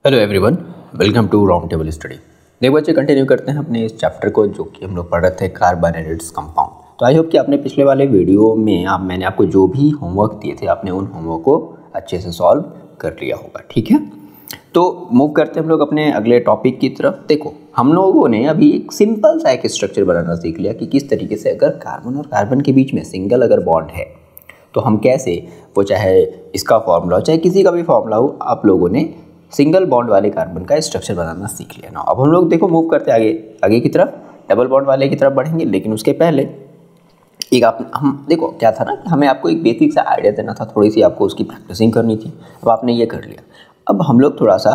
Hello everyone, welcome to round table study. देखो बच्चे, continue करते हैं अपने इस चैप्टर को जो कि हम लोग पढ़ रहे थे कार्बोहाइड्रेट्स कंपाउंड। तो आई होप कि आपने पिछले वाले वीडियो में मैंने आपको जो भी होमवर्क दिए थे आपने उन होमवर्क को अच्छे से सॉल्व कर लिया होगा। ठीक है, तो मूव करते हैं हम लोग अपने अगले टॉपिक की तरफ। देखो, हम लोगों ने अभी एक सिंपल सा एक स्ट्रक्चर बनाना सीख लिया कि किस तरीके से अगर कार्बन और कार्बन के बीच में सिंगल अगर बॉन्ड है तो हम कैसे, वो चाहे इसका फॉर्मूला हो चाहे किसी का भी फॉर्मूला हो, आप लोगों ने सिंगल बॉन्ड वाले कार्बन का स्ट्रक्चर बनाना सीख लिया ना। अब हम लोग देखो मूव करते आगे की तरफ, डबल बॉन्ड वाले की तरफ बढ़ेंगे। लेकिन उसके पहले एक हम देखो क्या था ना, हमें आपको एक बेसिक सा आइडिया देना था, थोड़ी सी आपको उसकी प्रैक्टिसिंग करनी थी। अब आपने ये कर लिया। अब हम लोग थोड़ा सा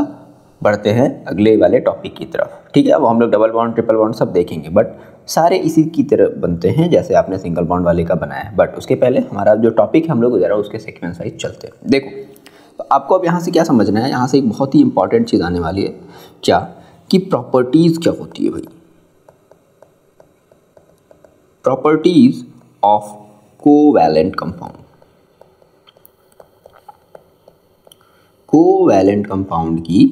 बढ़ते हैं अगले वाले टॉपिक की तरफ। ठीक है, अब हम लोग डबल बॉन्ड ट्रिपल बॉन्ड सब देखेंगे, बट सारे इसी की तरह बनते हैं जैसे आपने सिंगल बॉन्ड वाले का बनाया है। बट उसके पहले हमारा जो टॉपिक है हम लोग जरा उसके सीक्वेंस वाइज चलते हैं। देखो, तो आपको अब यहाँ से क्या समझना है, यहाँ से एक बहुत ही इंपॉर्टेंट चीज़ आने वाली है, क्या कि प्रॉपर्टीज़ क्या होती है भाई। Properties of covalent compound. Covalent compound की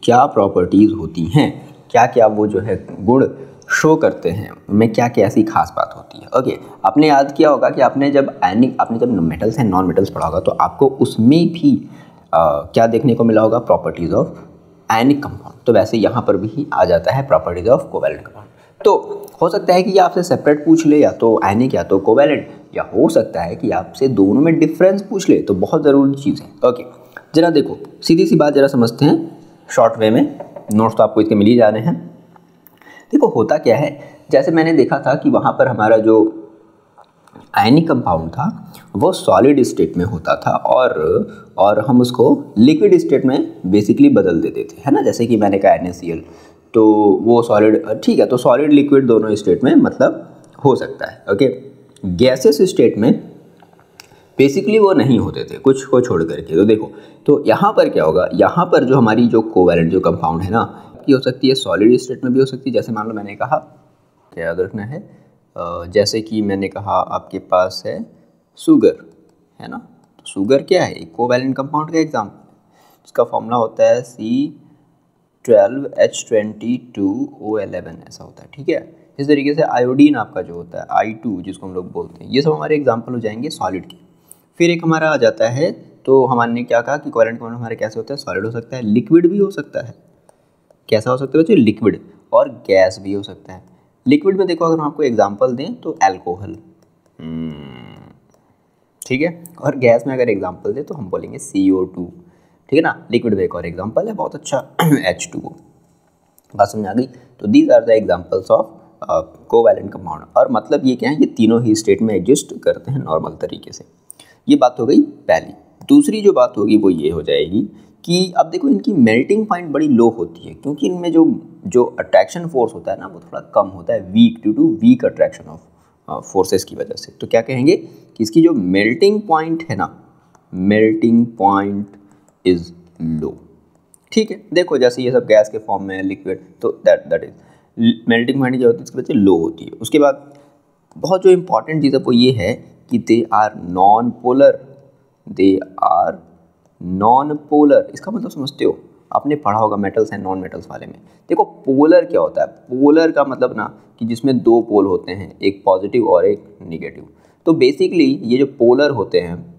क्या प्रॉपर्टीज़ होती हैं, क्या क्या वो जो है गुण शो करते हैं, उनमें क्या क्या ऐसी खास बात होती है। ओके, आपने याद किया होगा कि आपने जब मेटल्स एंड नॉन मेटल्स पढ़ा होगा तो आपको उसमें भी क्या देखने को मिला होगा, प्रॉपर्टीज़ ऑफ आयनिक कंपाउंड। तो वैसे यहाँ पर भी आ जाता है प्रॉपर्टीज़ ऑफ कोवैलेंट कंपाउंड। तो हो सकता है कि ये आपसे सेपरेट पूछ ले, या तो आयनिक या तो कोवैलेंट, या हो सकता है कि आपसे दोनों में डिफरेंस पूछ ले, तो बहुत ज़रूरी चीज़ है। ओके, जरा देखो, सीधी सी बात जरा समझते हैं शॉर्ट वे में। नोट्स तो आपको इसके मिल ही जाने हैं। देखो होता क्या है, जैसे मैंने देखा था कि वहाँ पर हमारा जो आयनिक कंपाउंड था वो सॉलिड स्टेट में होता था और हम उसको लिक्विड स्टेट में बेसिकली बदल देते थे, है ना। जैसे कि मैंने कहा NaCl, तो वो सॉलिड, ठीक है, तो सॉलिड लिक्विड दोनों स्टेट में मतलब हो सकता है। ओके, गैसेस स्टेट में बेसिकली वो नहीं होते थे, कुछ को छोड़ करके। तो देखो, तो यहाँ पर क्या होगा, यहाँ पर जो हमारी जो कोवैलेंट जो कंपाउंड है ना, ये हो सकती है सॉलिड स्टेट में भी हो सकती है। जैसे मान लो मैंने कहा, क्या याद रखना है, जैसे कि मैंने कहा आपके पास है शुगर, है ना। तो शुगर क्या है, एक कोवैलेंट कंपाउंड का एग्जाम्पल, जिसका फॉर्मूला होता है C12H22O11, ऐसा होता है। ठीक है, इस तरीके से आयोडीन आपका जो होता है I2, जिसको हम लोग बोलते हैं, ये सब हमारे एग्जाम्पल हो जाएंगे सॉलिड के। फिर एक हमारा आ जाता है, तो हमने क्या कहा कि कोवैलेंट कंपाउंड हमारे कैसे होता है, सॉलिड हो सकता है, लिक्विड भी हो सकता है। कैसा हो सकता है बच्चे, लिक्विड, और गैस भी हो सकता है। लिक्विड में देखो, अगर हम आपको एग्जांपल दें तो अल्कोहल, ठीक है, और गैस में अगर एग्जांपल दें तो हम बोलेंगे CO2, ठीक है ना। लिक्विड में एक और एग्जांपल है बहुत अच्छा, H2O। बात समझ आ गई। तो these are the examples of covalent compound. और मतलब ये क्या है, ये तीनों ही स्टेट में एग्जिस्ट करते हैं नॉर्मल तरीके से। ये बात हो गई पहली। दूसरी जो बात होगी वो ये हो जाएगी कि अब देखो, इनकी मेल्टिंग पॉइंट बड़ी लो होती है, क्योंकि इनमें जो अट्रैक्शन फोर्स होता है ना वो थोड़ा कम होता है, weak, due to weak attraction of forces की वजह से। तो क्या कहेंगे कि इसकी जो मेल्टिंग पॉइंट है ना, मेल्टिंग पॉइंट इज लो। ठीक है, देखो जैसे ये सब गैस के फॉर्म में है, लिक्विड, तो दैट इज मेल्टिंग पॉइंट जो होती है इसकी वजह से लो होती है। उसके बाद बहुत जो इंपॉर्टेंट चीज़ है वो ये है कि they are non polar. They are non polar, इसका मतलब समझते हो, आपने पढ़ा होगा मेटल्स एंड नॉन मेटल्स वाले में। देखो पोलर क्या होता है, पोलर का मतलब ना कि जिसमें दो पोल होते हैं, एक पॉजिटिव और एक निगेटिव। तो बेसिकली ये जो पोलर होते हैं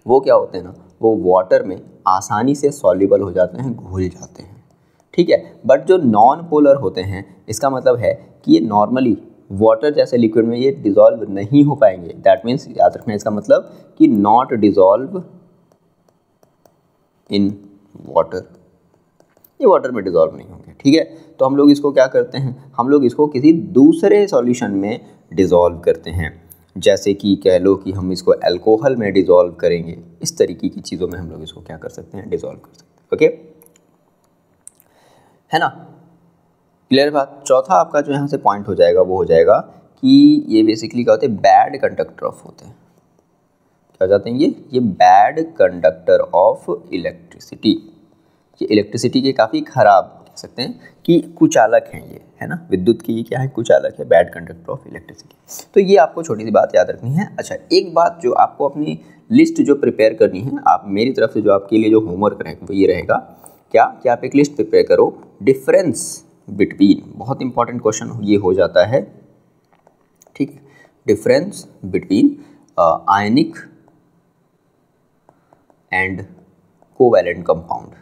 वो क्या होते हैं ना, वो वाटर में आसानी से सॉल्युबल हो जाते हैं, घुल जाते हैं। ठीक है, बट जो नॉन पोलर होते हैं, इसका मतलब है कि ये नॉर्मली वाटर जैसे लिक्विड में ये डिज़ोल्व नहीं हो पाएंगे। दैट मीन्स, याद रखना इसका मतलब कि नॉट डिज़ोल्व इन वाटर, ये वाटर में डिज़ोल्व नहीं होंगे। ठीक है, तो हम लोग इसको क्या करते हैं, हम लोग इसको किसी दूसरे सॉल्यूशन में डिज़ोल्व करते हैं। जैसे कि कह लो कि हम इसको अल्कोहल में डिज़ोल्व करेंगे, इस तरीके की चीज़ों में हम लोग इसको क्या कर सकते हैं, डिज़ोल्व कर सकते हैं। ओके, है ना, क्लियर बात। चौथा आपका जो यहाँ से पॉइंट हो जाएगा वो हो जाएगा कि ये बेसिकली क्या होते हैं, बैड कंडक्टर ऑफ होते हैं। क्या जाते हैं ये बैड कंडक्टर ऑफ इलेक्ट्रिसिटी। ये इलेक्ट्रिसिटी के काफ़ी ख़राब कह सकते हैं कि कुचालक हैं ये, है ना। विद्युत की ये क्या है, कुचालक है, बैड कंडक्टर ऑफ इलेक्ट्रिसिटी। तो ये आपको छोटी सी बात याद रखनी है। अच्छा, एक बात जो आपको अपनी लिस्ट जो प्रिपेयर करनी है, आप मेरी तरफ से जो आपके लिए जो होमवर्क रहेगा वो ये रहेगा क्या कि आप एक लिस्ट प्रिपेयर करो डिफरेंस बिटवीन, बहुत इंपॉर्टेंट क्वेश्चन ये हो जाता है, ठीक है, difference between ionic and covalent compound.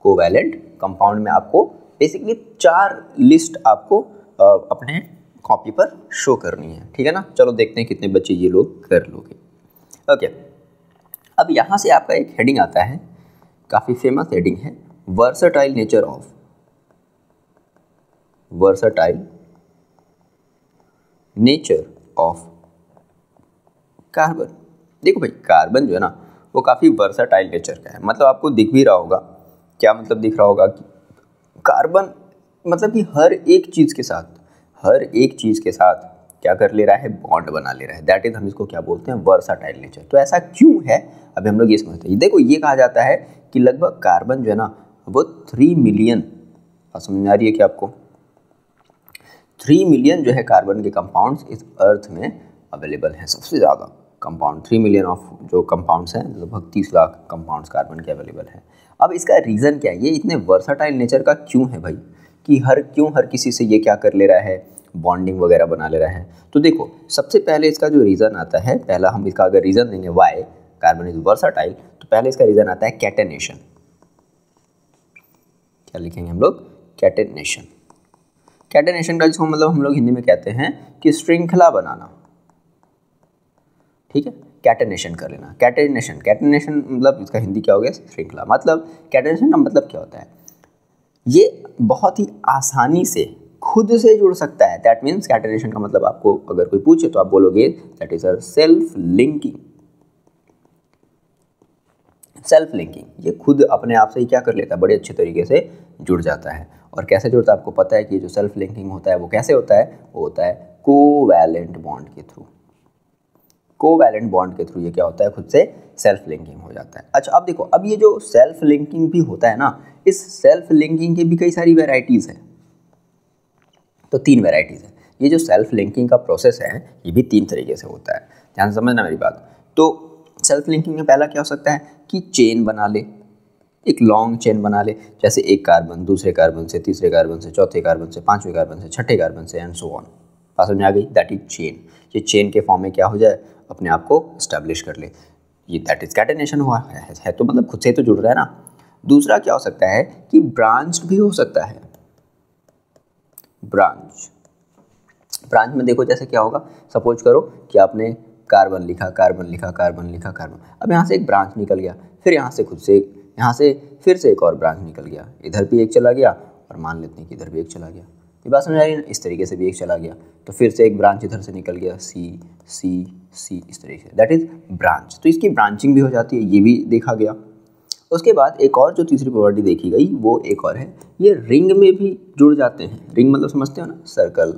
Covalent compound में आपको बेसिकली 4 लिस्ट आपको अपने कॉपी पर शो करनी है, ठीक है ना। चलो देखते हैं कितने बच्चे ये लोग कर लोगे। ओके, अब यहाँ से आपका एक हेडिंग आता है, काफ़ी फेमस हेडिंग है, versatile nature of, versatile nature of carbon. देखो भाई, कार्बन जो है ना वो काफ़ी वर्सटाइल नेचर का है, मतलब आपको दिख भी रहा होगा, क्या मतलब दिख रहा होगा कि कार्बन मतलब कि हर एक चीज़ के साथ क्या कर ले रहा है, बॉन्ड बना ले रहा है। दैट इज हम इसको क्या बोलते हैं, वर्सटाइल नेचर। तो ऐसा क्यों है, अभी हम लोग ये समझते हैं। देखो, ये कहा जाता है कि लगभग कार्बन जो है ना वो 3 मिलियन, समझ में आ रही है कि आपको 3 मिलियन जो है कार्बन के कंपाउंड्स इस अर्थ में अवेलेबल हैं। सबसे ज़्यादा कंपाउंड 3 मिलियन ऑफ जो कंपाउंड्स हैं, लगभग 30 लाख कंपाउंड्स कार्बन के अवेलेबल हैं। अब इसका रीज़न क्या है, ये इतने वर्सटाइल नेचर का क्यों है भाई, कि हर किसी से ये क्या कर ले रहा है, बॉन्डिंग वगैरह बना ले रहा है। तो देखो, सबसे पहले इसका जो रीज़न आता है, पहला हम इसका अगर रीज़न देंगे वाई कार्बन इज वर्सटाइल, तो पहले इसका रीज़न आता है कैटेनेशन। क्या लिखेंगे हम लोग, कैटेनेशन। कैटेनेशन का जिसको मतलब हम लोग हिंदी में कहते हैं कि श्रृंखला बनाना, ठीक है, कैटेनेशन कर लेना। कैटेनेशन मतलब इसका हिंदी क्या हो गया, श्रृंखला। मतलब कैटेनेशन का मतलब क्या होता है, ये बहुत ही आसानी से खुद से जुड़ सकता है। दैट मीन्स कैटेनेशन का मतलब आपको अगर कोई पूछे तो आप बोलोगे that is a self linking. Self linking, ये खुद अपने आप से ही क्या कर लेता है, बड़े अच्छे तरीके से जुड़ जाता है। और कैसे जुड़ता है आपको पता है कि जो सेल्फ लिंकिंग होता है वो कैसे होता है, वो होता है कोवैलेंट बॉन्ड के थ्रू। कोवैलेंट बॉन्ड के थ्रू ये क्या होता है, खुद से सेल्फ लिंकिंग हो जाता है। अच्छा, अब देखो, अब ये जो सेल्फ लिंकिंग भी होता है ना, इस सेल्फ लिंकिंग की भी कई सारी वेराइटीज़ हैं। तो 3 वेराइटीज़ है। ये जो सेल्फ लिंकिंग का प्रोसेस है ये भी 3 तरीके से होता है, ध्यान समझना मेरी बात। तो सेल्फ लिंकिंग में पहला क्या हो सकता है कि चेन बना ले, एक लॉन्ग चेन बना ले, जैसे एक कार्बन दूसरे कार्बन से, तीसरे कार्बन से, चौथे कार्बन से, पांचवें कार्बन से, छठे कार्बन से, एंड सो ऑन। बात समझ में आ गई, दैट इज चेन। ये चेन के फॉर्म में क्या हो जाए, अपने आप को स्टैब्लिश कर ले, ये दैट इज कैटेनेशन हुआ है। तो मतलब खुद से तो जुड़ रहा है ना। दूसरा क्या हो सकता है कि ब्रांच भी हो सकता है। ब्रांच में देखो जैसे क्या होगा, सपोज करो कि आपने कार्बन लिखा, अब यहाँ से एक ब्रांच निकल गया, फिर यहाँ से फिर से एक और ब्रांच निकल गया, इधर भी एक चला गया, और मान लेते हैं कि इधर भी एक चला गया। ये बात समझ आ रही है ना, इस तरीके से भी एक चला गया, तो फिर से एक ब्रांच इधर से निकल गया, सी, इस तरीके से, दैट इज ब्रांच। तो इसकी ब्रांचिंग भी हो जाती है, ये भी देखा गया। उसके बाद एक और जो तीसरी प्रॉपर्टी देखी गई वो एक और है, ये रिंग में भी जुड़ जाते हैं। रिंग मतलब समझते हो ना, सर्कल।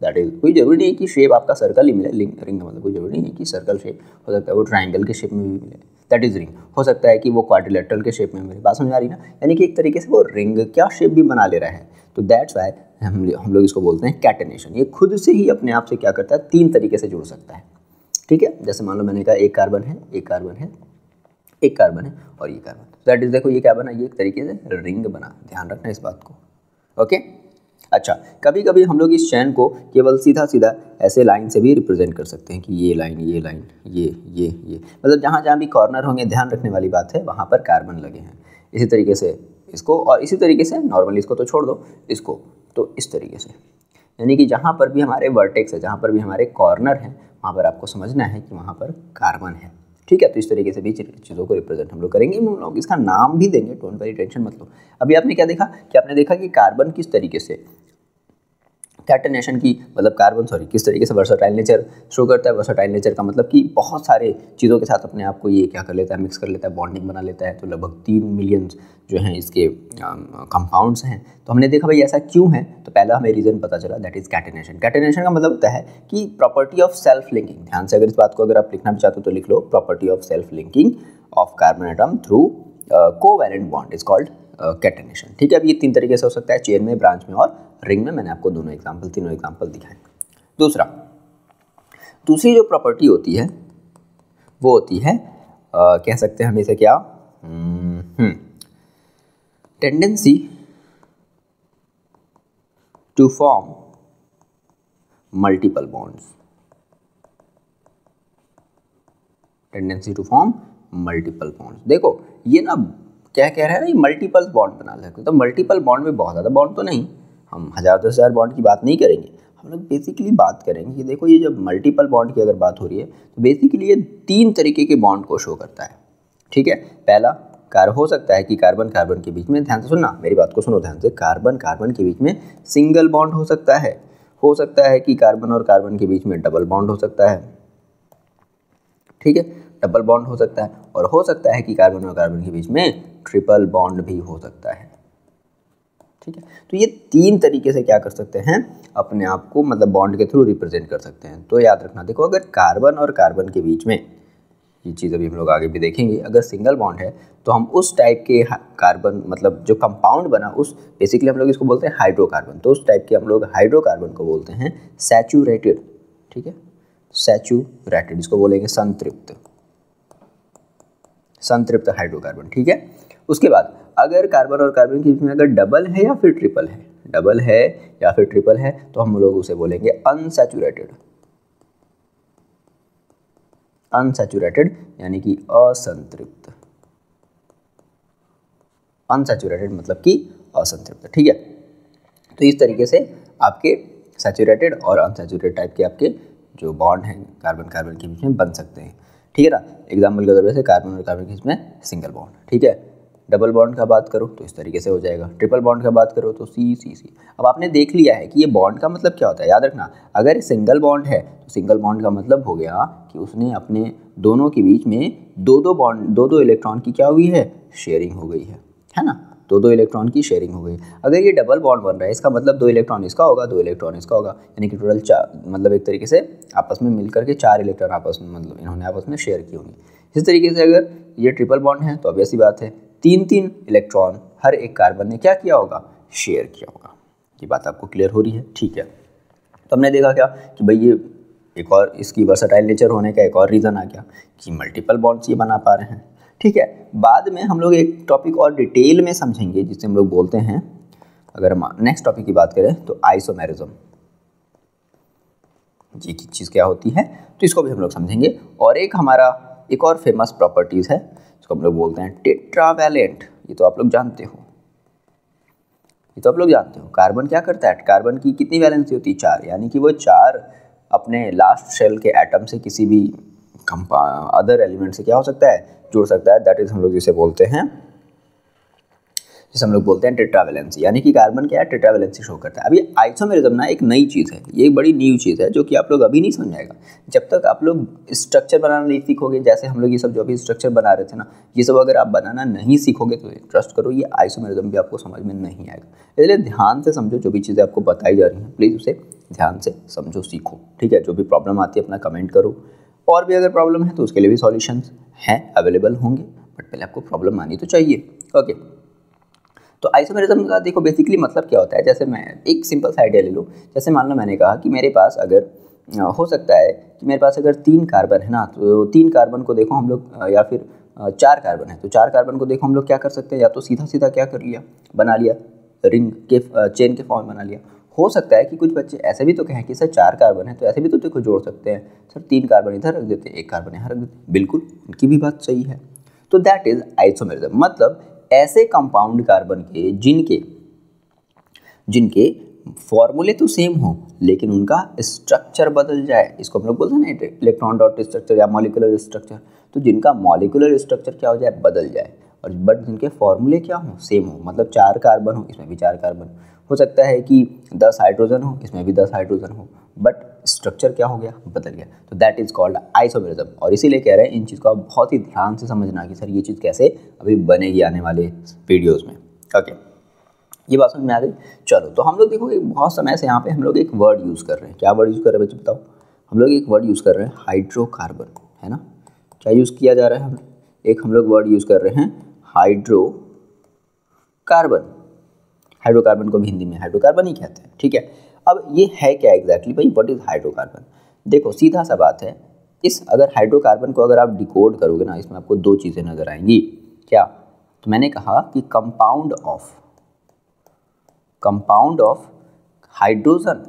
दैट इज, कोई जरूरी नहीं है कि शेप आपका सर्कल ही मिले, रिंग मतलब कोई जरूरी नहीं है कि सर्कल शेप, हो सकता है वो ट्राइंगल के शेप में भी मिले, दैट इज रिंग। हो सकता है कि वो क्वाड्रिलेटरल के शेप में मिले। बात समझ आ रही ना, यानी कि एक तरीके से वो रिंग क्या शेप भी बना ले रहा है। तो दैट्स वाई हम लोग इसको बोलते हैं कैटेनेशन। ये खुद से ही अपने आप से क्या करता है, 3 तरीके से जुड़ सकता है, ठीक है। जैसे मान लो मैंने कहा एक कार्बन है और ये कार्बन, दैट इज, देखो ये क्या बना, ये एक तरीके से रिंग बना, ध्यान रखना इस बात को, ओके। अच्छा, कभी कभी हम लोग इस चैन को केवल सीधा ऐसे लाइन से भी रिप्रेजेंट कर सकते हैं कि ये लाइन, ये मतलब जहाँ जहाँ भी कॉर्नर होंगे, ध्यान रखने वाली बात है, वहाँ पर कार्बन लगे हैं। इसी तरीके से इसको, और इसी तरीके से नॉर्मली इसको तो छोड़ दो, इसको तो इस तरीके से, यानी कि जहाँ पर भी हमारे वर्टेक्स है, जहाँ पर भी हमारे कॉर्नर हैं, वहाँ पर आपको समझना है कि वहाँ पर कार्बन है, ठीक है। तो इस तरीके से भी चीज़ों को रिप्रेजेंट हम लोग करेंगे, हम लोग इसका नाम भी देंगे, डोंट वरी, टेंशन मत लो। अभी आपने क्या देखा कि आपने देखा कि कार्बन किस तरीके से कैटेनेशन की, मतलब किस तरीके से वर्सटाइल नेचर शो करता है। वर्सटाइल नेचर का मतलब कि बहुत सारे चीज़ों के साथ अपने आप को ये क्या कर लेता है, मिक्स कर लेता है, बॉन्डिंग बना लेता है। तो लगभग 3 मिलियन जो हैं इसके कंपाउंड्स हैं। तो हमने देखा भाई ऐसा क्यों है, तो पहला हमें रीज़न पता चला, दैट इज कैटेनेशन। कैटेनेशन का मतलब होता है कि प्रॉपर्टी ऑफ सेल्फ लिंकिंग। ध्यान से अगर इस बात को अगर आप लिखना भी चाहते हो तो लिख लो, property of self linking of carbon atom through covalent bond is called catenation, ठीक है। अब ये 3 तरीके से हो सकता है, चेन में, ब्रांच में और रिंग में। मैंने आपको तीनों एग्जाम्पल दिखाए। दूसरी जो प्रॉपर्टी होती है वो होती है कह सकते हैं हम इसे क्या, tendency to form multiple bonds, tendency to form multiple bonds. देखो ये ना क्या कह रहा है ना, ये मल्टीपल बॉन्ड बना सकते हैं। तो मल्टीपल बॉन्ड में बहुत ज़्यादा बॉन्ड तो नहीं, हम 1000-10,000 बॉन्ड की बात नहीं करेंगे, हम लोग बेसिकली बात करेंगे कि देखो ये जब मल्टीपल बॉन्ड की अगर बात हो रही है तो बेसिकली ये 3 तरीके के बॉन्ड को शो करता है, ठीक है। पहला हो सकता है कि कार्बन कार्बन के बीच में, ध्यान से सुनना मेरी बात को, सुनो ध्यान से, कार्बन कार्बन के बीच में सिंगल बॉन्ड हो सकता है कि कार्बन और कार्बन के बीच में डबल बॉन्ड हो सकता है, ठीक है, डबल बॉन्ड हो सकता है, और हो सकता है कि कार्बन और कार्बन के बीच में ट्रिपल बॉन्ड भी हो सकता है, ठीक है। तो ये 3 तरीके से क्या कर सकते हैं, अपने आप को मतलब बॉन्ड के थ्रू रिप्रेजेंट कर सकते हैं। तो याद रखना, देखो अगर कार्बन और कार्बन के बीच में, ये चीज़ अभी हम लोग आगे भी देखेंगे, अगर सिंगल बॉन्ड है तो हम उस टाइप के कार्बन, मतलब जो कंपाउंड बना, उस बेसिकली हम लोग इसको बोलते हैं हाइड्रोकार्बन, तो उस टाइप के हम लोग हाइड्रोकार्बन को बोलते हैं सैचुरेटेड, ठीक है, सैचुरेटेड, इसको बोलेंगे संतृप्त हाइड्रोकार्बन, ठीक है। उसके बाद अगर कार्बन और कार्बन के बीच में अगर डबल है या फिर ट्रिपल है, तो हम लोग उसे बोलेंगे अनसैचुरेटेड यानी कि असंतृप्त, अनसैचुरेटेड मतलब कि असंतृप्त, ठीक है। तो इस तरीके से आपके सैचुरेटेड और अनसैचुरेटेड टाइप के आपके जो बॉन्ड हैं कार्बन कार्बन के बीच में बन सकते हैं, ठीक है ना। एग्जाम्पल के तौर पे कार्बन और कार्बन के बीच में सिंगल बॉन्ड, ठीक है। डबल बॉन्ड का बात करो तो इस तरीके से हो जाएगा, ट्रिपल बॉन्ड का बात करो तो सी सी सी। अब आपने देख लिया है कि ये बॉन्ड का मतलब क्या होता है, याद रखना, अगर सिंगल बॉन्ड है तो सिंगल बॉन्ड का मतलब हो गया कि उसने अपने दोनों के बीच में दो इलेक्ट्रॉन की क्या हुई है, शेयरिंग हो गई है ना, दो इलेक्ट्रॉन की शेयरिंग हो गई। अगर ये डबल बॉन्ड बन रहा है इसका मतलब 2 इलेक्ट्रॉन इसका होगा, 2 इलेक्ट्रॉन इसका होगा, यानी कि टोटल 4, मतलब एक तरीके से आपस में मिलकर के 4 इलेक्ट्रॉन आपस में, मतलब इन्होंने आपस में शेयर की होंगी। इस तरीके से अगर ये ट्रिपल बॉन्ड है तो ऑब्वियस सी बात है 3-3 इलेक्ट्रॉन हर एक कार्बन ने क्या किया होगा, शेयर किया होगा। ये बात आपको क्लियर हो रही है, ठीक है। तो हमने देखा क्या कि भाई ये एक और इसकी वर्सटाइल नेचर होने का एक और रीज़न आ गया कि मल्टीपल बॉन्ड्स ये बना पा रहे हैं, ठीक है। बाद में हम लोग एक टॉपिक और डिटेल में समझेंगे जिसे हम लोग बोलते हैं, अगर हम नेक्स्ट टॉपिक की बात करें तो आइसोमेरिज्म, ये की चीज़ क्या होती है तो इसको भी हम लोग समझेंगे। और एक हमारा एक और फेमस प्रॉपर्टीज़ है इसको हम लोग बोलते हैं टेट्रावैलेंट, ये तो आप लोग जानते हो, कार्बन क्या करता है, कार्बन की कितनी वैलेंसी होती है, 4, यानी कि वो 4 अपने लास्ट शेल के एटम से किसी भी अदर एलिमेंट से क्या हो सकता है, जुड़ सकता है। दैट इज हम लोग जिसे हम लोग बोलते हैं टेट्रावैलेंसी, यानी कि कार्बन क्या है, टेट्रावैलेंसी शो करता है। अब ये आइसोमेरिज्म ना एक नई चीज़ है, ये एक बड़ी न्यू चीज़ है जो कि आप लोग अभी नहीं समझ आएगा जब तक आप लोग स्ट्रक्चर बनाना नहीं सीखोगे। जैसे हम लोग ये सब जो अभी स्ट्रक्चर बना रहे थे ना, ये सब अगर आप बनाना नहीं सीखोगे तो ट्रस्ट करो ये आइसोमेरिज्म भी आपको समझ में नहीं आएगा। इसलिए ध्यान से समझो, जो भी चीज़ें आपको बताई जा रही हैं प्लीज़ उसे ध्यान से समझो, सीखो, ठीक है। जो भी प्रॉब्लम आती है अपना कमेंट करो, और भी अगर प्रॉब्लम है तो उसके लिए भी सॉल्यूशंस हैं, अवेलेबल होंगे, बट पहले आपको प्रॉब्लम आनी तो चाहिए, ओके। तो आइसोमेरिज्म का देखो बेसिकली मतलब क्या होता है, जैसे मैं एक सिंपल सा आइडिया ले लो। जैसे मान लो मैंने कहा कि मेरे पास अगर हो सकता है कि मेरे पास अगर 3 कार्बन है ना, तो 3 कार्बन को देखो हम लोग, या फिर 4 कार्बन है तो 4 कार्बन को देखो हम लोग क्या कर सकते हैं, या तो सीधा सीधा क्या कर लिया, बना लिया रिंग के चेन के फॉर्म बना लिया। हो सकता है कि कुछ बच्चे ऐसे भी तो कहें कि सर 4 कार्बन है तो ऐसे भी तो देखो जोड़ सकते हैं, सर 3 कार्बन इधर रख देते हैं, 1 कार्बन यहाँ रख देते हैं, बिल्कुल उनकी भी बात सही है। तो दैट इज आइसोमेरिज्म, मतलब ऐसे कंपाउंड कार्बन के जिनके फॉर्मूले तो सेम हो लेकिन उनका स्ट्रक्चर बदल जाए, इसको हम लोग बोलते हैं ना इलेक्ट्रॉन डॉट स्ट्रक्चर या मॉलिक्यूलर स्ट्रक्चर। तो जिनका मॉलिक्यूलर स्ट्रक्चर क्या हो जाए, बदल जाए, और बट जिनके फॉर्मूले क्या हो, सेम हो, मतलब 4 कार्बन हो इसमें भी 4 कार्बन, हो सकता है कि 10 हाइड्रोजन हो इसमें भी 10 हाइड्रोजन हो, बट स्ट्रक्चर क्या हो गया, बदल गया। तो दैट इज कॉल्ड आइसोमेरिज्म। और इसीलिए कह रहे हैं इन चीज़ को आप बहुत ही ध्यान से समझना कि सर ये चीज़ कैसे अभी बनेगी आने वाले वीडियोस में, ओके। ये बात समझ में आ गई। चलो तो हम लोग देखो बहुत समय से यहाँ पे हम लोग एक वर्ड यूज़ कर रहे हैं, क्या वर्ड यूज़ कर रहे हैं बच्चे बताओ, हम लोग एक वर्ड यूज़ कर रहे हैं हाइड्रोकार्बन, है ना। क्या यूज़ किया जा रहा है, हम लोग वर्ड यूज़ कर रहे हैं हाइड्रोकार्बन। हाइड्रोकार्बन को भी हिंदी में हाइड्रोकार्बन ही कहते हैं, ठीक है। अब ये है क्या एग्जैक्टली भाई, व्हाट इज हाइड्रोकार्बन। देखो सीधा सा बात है, इस अगर हाइड्रोकार्बन को अगर आप डिकोड करोगे ना, इसमें आपको 2 चीज़ें नजर आएंगी, क्या, तो मैंने कहा कि compound of hydrogen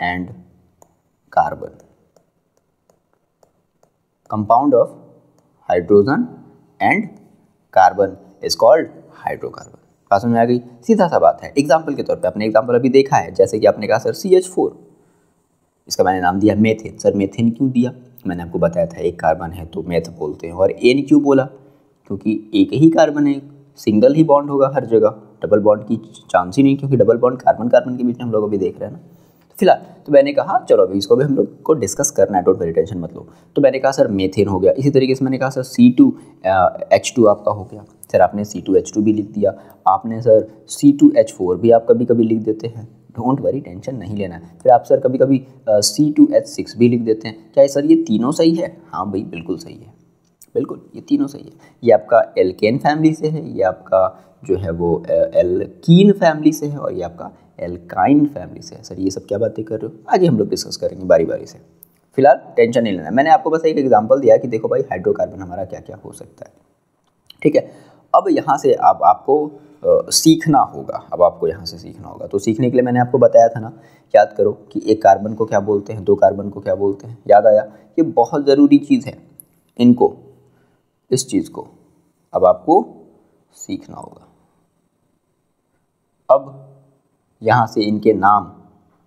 and carbon, compound of hydrogen and carbon is called hydrocarbon. बात समझ में आ गई? सीधा सा बात है। एग्जाम्पल के तौर पे आपने एग्जाम्पल अभी देखा है, जैसे कि आपने कहा सर CH4, इसका मैंने नाम दिया मेथेन। सर मेथेन क्यों दिया? मैंने आपको बताया था एक कार्बन है तो मेथ बोलते हैं। और एन क्यों बोला? क्योंकि एक ही कार्बन है, सिंगल ही बॉन्ड होगा हर जगह, डबल बॉन्ड की चांस ही नहीं, क्योंकि डबल बॉन्ड कार्बन कार्बन के बीच में हम लोग अभी देख रहे हैं ना। फिलहाल तो मैंने कहा चलो अभी इसको भी हम लोग को डिस्कस करना है, डोंट वेरी टेंशन मत लो। तो मैंने कहा सर मेथेन हो गया। इसी तरीके से मैंने कहा सर C2H2 आपका हो गया। सर आपने C2H2 भी लिख दिया। आपने सर C2H4 भी आप कभी कभी लिख देते हैं, डोंट वरी टेंशन नहीं लेना है। फिर आप सर कभी कभी C2H6 भी लिख देते हैं। क्या सर ये तीनों सही है? हाँ भाई बिल्कुल सही है, बिल्कुल ये तीनों सही है। ये आपका एल्केन फैमिली से है, ये आपका जो है वो एल्कीन फैमिली से है, और ये आपका एल्काइन फैमिली से है। सर ये सब क्या बातें कर रहे हो? आगे हम लोग डिस्कस करेंगे बारी बारी से, फिलहाल टेंशन नहीं लेना। मैंने आपको बस एक एग्जांपल दिया कि देखो भाई हाइड्रोकार्बन हमारा क्या क्या हो सकता है, ठीक है। अब यहाँ से अब आपको सीखना होगा, अब आपको यहाँ से सीखना होगा। तो सीखने के लिए मैंने आपको बताया था ना, याद करो कि एक कार्बन को क्या बोलते हैं, दो कार्बन को क्या बोलते हैं, याद आया? ये बहुत ज़रूरी चीज़ है, इनको, इस चीज़ को अब आपको सीखना होगा। अब यहाँ से इनके नाम,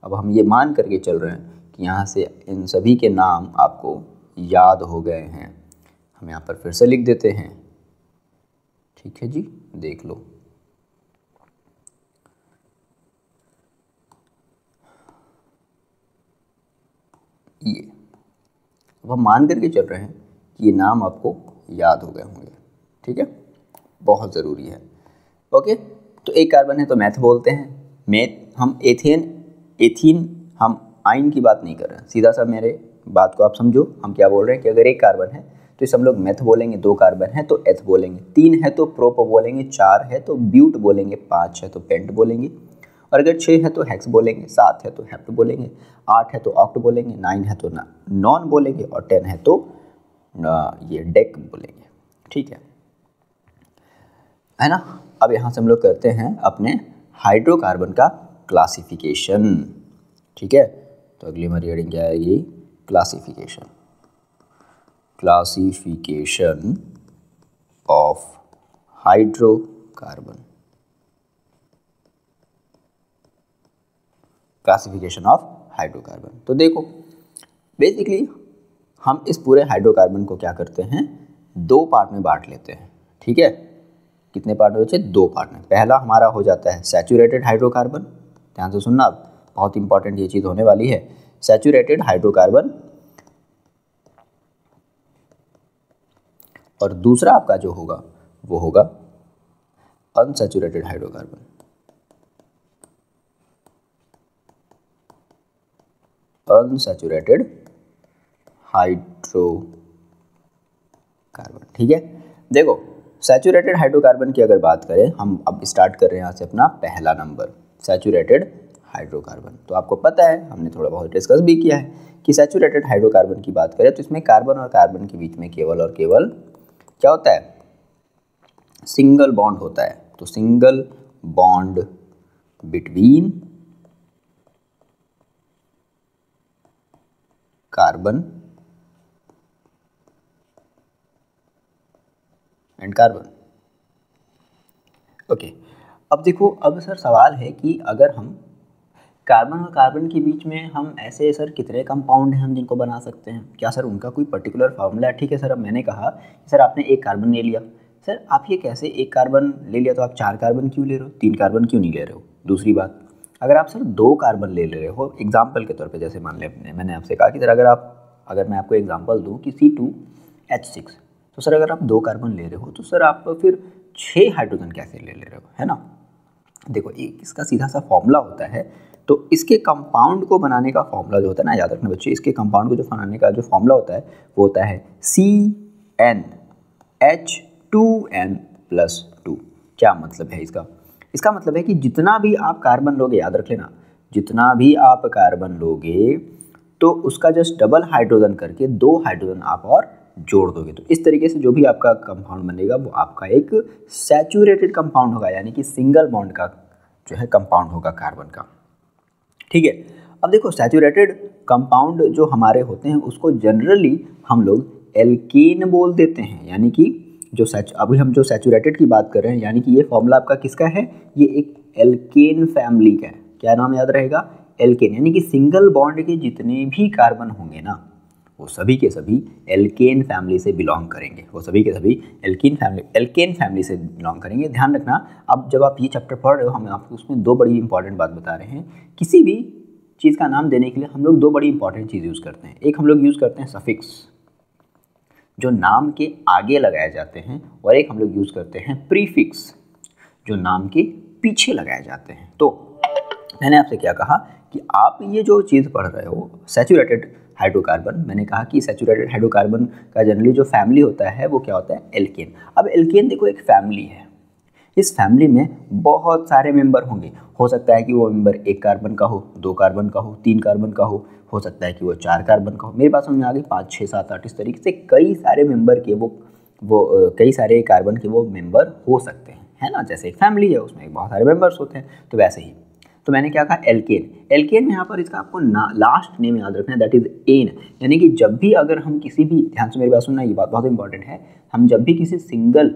अब हम ये मान करके चल रहे हैं कि यहाँ से इन सभी के नाम आपको याद हो गए हैं। हम यहाँ पर फिर से लिख देते हैं, ठीक है जी, देख लो। ये अब हम मान करके चल रहे हैं कि ये नाम आपको याद हो गए होंगे, ठीक है, बहुत ज़रूरी है। ओके, तो एक कार्बन है तो मैथ बोलते हैं। मैथ हम एथीन हम आइन की बात नहीं कर रहे हैं, सीधा सा मेरे बात को आप समझो। हम क्या बोल रहे हैं कि अगर एक कार्बन है तो इसे हम लोग मेथ बोलेंगे, दो कार्बन है तो एथ बोलेंगे, तीन है तो प्रोप बोलेंगे, चार है तो ब्यूट बोलेंगे, पाँच है तो पेंट बोलेंगे, और अगर 6 है तो हेक्स बोलेंगे, 7 है तो हेप्ट बोलेंगे, 8 है तो ऑक्ट बोलेंगे, 9 है तो नॉन बोलेंगे, और 10 है तो ये डेक बोलेंगे, ठीक है ना। अब यहाँ से हम लोग करते हैं अपने हाइड्रोकार्बन का क्लासिफिकेशन, ठीक है। तो अगली हमारी हेडिंग क्या आएगी? Classification, classification of hydrocarbon, classification of hydrocarbon. तो देखो बेसिकली हम इस पूरे हाइड्रोकार्बन को क्या करते हैं, दो पार्ट में बांट लेते हैं, ठीक है। कितने पार्ट में बचे? दो पार्ट में। पहला हमारा हो जाता है सैचुरेटेड हाइड्रोकार्बन, ध्यान से सुनना, बहुत इंपॉर्टेंट ये चीज़ होने वाली है। सैचुरेटेड हाइड्रोकार्बन, और दूसरा आपका जो होगा वो होगा अनसैचुरेटेड हाइड्रोकार्बन। अनसैचुरेटेड हाइड्रोकार्बन, ठीक है। देखो सैचुरेटेड हाइड्रोकार्बन की अगर बात करें, हम अब स्टार्ट कर रहे हैं यहाँ से अपना पहला नंबर, सैचुरेटेड हाइड्रोकार्बन। तो आपको पता है, हमने थोड़ा बहुत डिस्कस भी किया है कि सैचुरेटेड हाइड्रोकार्बन की बात करें तो इसमें कार्बन और कार्बन के बीच में केवल और केवल क्या होता है? सिंगल बॉन्ड होता है। तो single bond between carbon and carbon, okay. अब देखो, अब सर सवाल है कि अगर हम कार्बन और कार्बन के बीच में हम ऐसे सर कितने कंपाउंड हैं हम जिनको बना सकते हैं? क्या सर उनका कोई पर्टिकुलर फार्मूला है? ठीक है सर, अब मैंने कहा सर आपने एक कार्बन ले लिया, सर आप ये कैसे एक कार्बन ले लिया तो आप 4 कार्बन क्यों ले रहे हो, 3 कार्बन क्यों नहीं ले रहे हो? दूसरी बात, अगर आप सर 2 कार्बन ले रहे हो, एग्जाम्पल के तौर पे जैसे मान लें मैंने आपसे कहा कि सर अगर मैं आपको एग्जाम्पल दूँ कि C2H6, तो सर अगर आप 2 कार्बन ले रहे हो तो सर आप फिर 6 हाइड्रोजन कैसे ले रहे हो, है ना। देखो एक इसका सीधा सा फॉर्मूला होता है, तो इसके कंपाउंड को बनाने का फॉर्मूला जो होता है ना, याद रखना बच्चे, इसके कंपाउंड को जो बनाने का जो फॉर्मूला होता है वो होता है CnH2n+2। क्या मतलब है इसका? इसका मतलब है कि जितना भी आप कार्बन लोगे, याद रख लेना, जितना भी आप कार्बन लोगे तो उसका जस्ट डबल हाइड्रोजन करके 2 हाइड्रोजन आप और जोड़ दोगे। तो इस तरीके से जो भी आपका कंपाउंड बनेगा वो आपका एक सैचुरेटेड कंपाउंड होगा, यानी कि सिंगल बॉन्ड का जो है कंपाउंड होगा कार्बन का। ठीक है, अब देखो सैचुरेटेड कंपाउंड जो हमारे होते हैं उसको जनरली हम लोग एल्केन बोल देते हैं, यानी कि जो अभी हम जो सैचुरेटेड की बात कर रहे हैं, यानी कि ये फॉर्मूला आपका किसका है, ये एक एल्केन फैमिली का है। क्या नाम याद रहेगा, एल्केन, यानी कि सिंगल बॉन्ड के जितने भी कार्बन होंगे ना वो सभी के सभी एल्केन फैमिली से बिलोंग करेंगे, वो सभी के सभी एल्केन फैमिली से बिलोंग करेंगे। ध्यान रखना, अब जब आप ये चैप्टर पढ़ रहे हो हम आपको उसमें दो बड़ी इंपॉर्टेंट बात बता रहे हैं। किसी भी चीज़ का नाम देने के लिए हम लोग दो बड़ी इंपॉर्टेंट चीज़ यूज़ करते हैं। एक हम लोग यूज़ करते हैं सफिक्स, जो नाम के आगे लगाए जाते हैं, और एक हम लोग यूज़ करते हैं प्रीफिक्स, जो नाम के पीछे लगाए जाते हैं। तो मैंने आपसे क्या कहा कि आप ये जो चीज़ पढ़ रहे हो सैचुरेटेड हाइड्रोकार्बन, मैंने कहा कि सैचुरेटेड हाइड्रोकार्बन का जनरली जो फैमिली होता है वो क्या होता है, एल्केन। अब एल्केन देखो एक फैमिली है, इस फैमिली में बहुत सारे मेंबर होंगे। हो सकता है कि वो मेंबर 1 कार्बन का हो, 2 कार्बन का हो, 3 कार्बन का हो सकता है कि वो 4 कार्बन का हो। मेरी बात समझ में आ गई, 5, 6, 7, 8 इस तरीके से कई सारे मेंबर के कई सारे कार्बन के वो मेंबर हो सकते हैं, है ना। जैसे एक फैमिली है उसमें बहुत सारे मेंबर्स होते हैं, तो वैसे ही तो मैंने क्या कहा, एल्केन। एल्केन में यहाँ पर इसका आपको लास्ट नेम याद रखना है, दैट इज एन। यानी कि जब भी अगर हम किसी भी, ध्यान से मेरी बात सुनना, ये बात बहुत इंपॉर्टेंट है, हम जब भी किसी सिंगल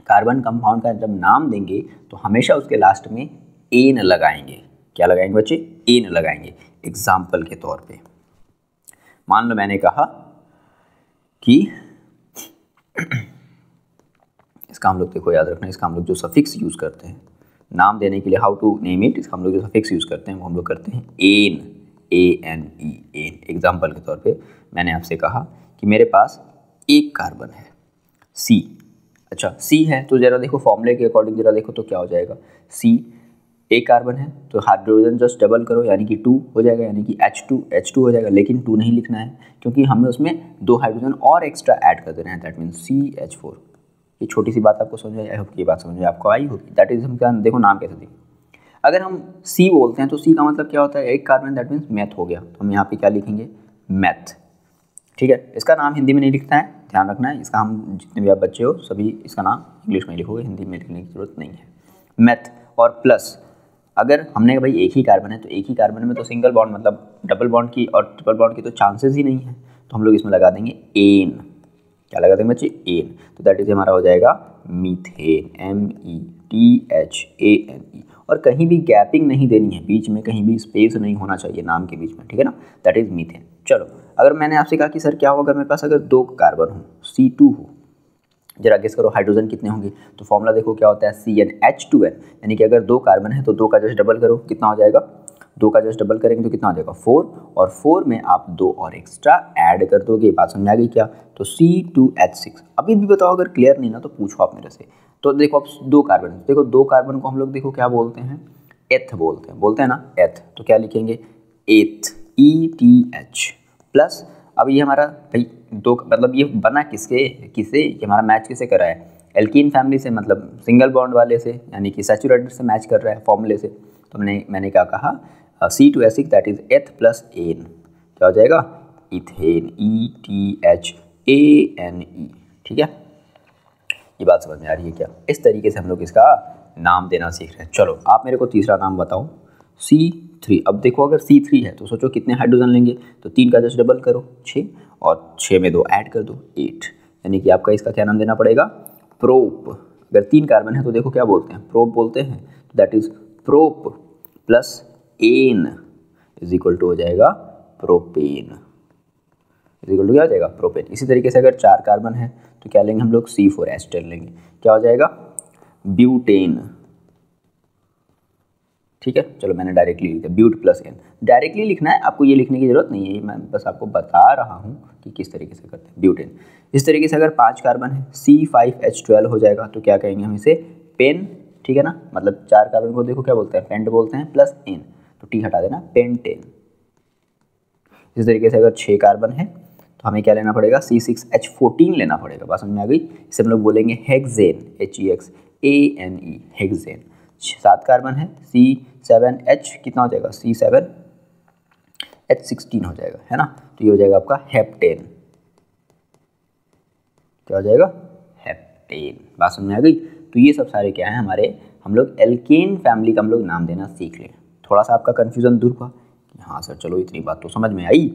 कार्बन कंपाउंड का जब नाम देंगे तो हमेशा उसके लास्ट में एन लगाएंगे। क्या लगाएंगे बच्चे, एन लगाएंगे। एग्जाम्पल के तौर पे मान लो मैंने कहा कि इसका हम लोग देखो याद रखना, इसका हम लोग जो सफिक्स यूज करते हैं नाम देने के लिए, हाउ टू नेम इट, इसका हम लोग जो सफिक्स यूज करते हैं वो हम लोग करते हैं एन, ANE, एन। एग्जाम्पल के तौर पे मैंने आपसे कहा कि मेरे पास एक कार्बन है C, अच्छा C है, तो जरा देखो फॉर्मूले के अकॉर्डिंग जरा देखो तो क्या हो जाएगा, C एक कार्बन है तो हाइड्रोजन जस्ट डबल करो यानी कि 2 हो जाएगा, यानी कि H2 हो जाएगा। लेकिन 2 नहीं लिखना है क्योंकि हमें उसमें 2 हाइड्रोजन और एक्स्ट्रा ऐड कर देना है, दैट मीन्स CH4। ये छोटी सी बात आपको समझ आई होगी, ये बात समझ में आपको आई होगी। दैट इज हम क्या, देखो नाम कैसे देखें, अगर हम C बोलते हैं तो C का मतलब क्या होता है, एक कार्बन, दैट मीन्स मैथ हो गया। तो हम यहाँ पे क्या लिखेंगे, मैथ। ठीक है, इसका नाम हिंदी में नहीं लिखना है, ध्यान रखना है। इसका हम जितने भी आप बच्चे हो सभी इसका नाम इंग्लिश में लिखोगे, हिंदी में लिखने की जरूरत नहीं है, मैथ। और प्लस अगर हमने भाई एक ही कार्बन है तो एक ही कार्बन में तो सिंगल बॉन्ड मतलब डबल बॉन्ड की और ट्रिपल बॉन्ड की तो चांसेस ही नहीं है, तो हम लोग इसमें लगा देंगे एन। क्या लगा देंगे बच्चे, एन। तो दैट इज हमारा हो जाएगा मीथेन, METHANE। और कहीं भी गैपिंग नहीं देनी है, बीच में कहीं भी स्पेस नहीं होना चाहिए नाम के बीच में, ठीक है ना, दैट इज मीथेन। चलो, अगर मैंने आपसे कहा कि सर क्या होगा अगर मेरे पास अगर 2 कार्बन हो, C2 हो, जरा गेस करो हाइड्रोजन कितने होंगे। तो फॉर्मूला देखो क्या होता है, CnH2n, यानी कि अगर 2 कार्बन है तो 2 का जस्ट डबल करो, कितना हो जाएगा, 2 का जस्ट डबल करेंगे तो कितना हो जाएगा 4, और 4 में आप 2 और एक्स्ट्रा ऐड कर दोगे। बात समझ आ गई क्या, तो C2H6। अभी भी बताओ अगर क्लियर नहीं ना तो पूछो आप मेरे से। तो देखो अब 2 कार्बन, देखो 2 कार्बन को हम लोग देखो क्या बोलते हैं, एथ बोलते हैं ना, एथ। तो क्या लिखेंगे, एथ, ETH प्लस, अब ये हमारा भाई 2 मतलब ये बना किसे ये हमारा मैच किसे कर रहा है, एल्कीन फैमिली से, मतलब सिंगल बॉन्ड वाले से, यानी कि सैचुरेटेड से मैच कर रहा है फॉर्मूले से। तो मैंने क्या कहा, C2H6 दैट इज एथ प्लस एन, क्या हो जाएगा, इथेन, ETHANE। ठीक है, ये बात समझ में आ रही है क्या। इस तरीके से हम लोग इसका नाम देना सीख रहे हैं। चलो आप मेरे को तीसरा नाम बताओ, C3। अब देखो अगर C3 है तो सोचो कितने हाइड्रोजन लेंगे, तो 3 का जस्ट डबल करो 6, और 6 में 2 ऐड कर दो 8, यानी कि आपका इसका क्या नाम देना पड़ेगा, प्रोप। अगर 3 कार्बन है तो देखो क्या बोलते हैं, प्रोप बोलते हैं, तो that is prop plus ane is equal to हो जाएगा प्रोपेन, इज इक्वल टू क्या हो जाएगा, प्रोपेन। इसी तरीके से अगर 4 कार्बन है तो क्या लेंगे हम लोग, C4H10 लेंगे, क्या हो जाएगा, ब्यूटेन। ठीक है, चलो मैंने डायरेक्टली लिख दिया, ब्यूट प्लस एन। डायरेक्टली लिखना है, आपको ये लिखने की जरूरत नहीं है, मैं बस आपको बता रहा हूँ कि किस तरीके से करते हैं, ब्यूटेन। इस तरीके से अगर 5 कार्बन है C5H12 हो जाएगा, तो क्या कहेंगे हम इसे, पेन। ठीक है ना, मतलब 4 कार्बन को देखो क्या बोलते हैं, पेंट बोलते हैं, प्लस एन, तो टी हटा देना, पेंटेन। इस तरीके से अगर 6 कार्बन है तो हमें क्या लेना पड़ेगा, C6H14 लेना पड़ेगा। बात समझ में आ गई। इसे हम लोग बोलेंगे हेक्सेन, HEXANE, हेक्सेन। 7 कार्बन है C7H, कितना हो जाएगा, C7H16 हो जाएगा, है ना, तो ये हो जाएगा आपका हेप्टेन। क्या हो जाएगा, हेप्टेन। बात समझ में आ गई। तो ये सब सारे क्या है हमारे, हम लोग एल्केन फैमिली का हम लोग नाम देना सीख लें। थोड़ा सा आपका कन्फ्यूजन दूर हुआ कि हाँ सर चलो इतनी बात तो समझ में आई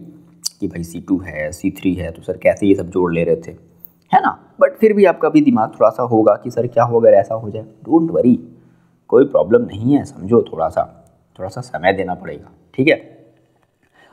कि भाई C2 है C3 है, तो सर कैसे ये सब जोड़ ले रहे थे, है ना। बट फिर भी आपका भी दिमाग थोड़ा सा होगा कि सर क्या हो अगर ऐसा हो जाए। डोंट वरी, कोई प्रॉब्लम नहीं है, समझो थोड़ा सा समय देना पड़ेगा, ठीक है।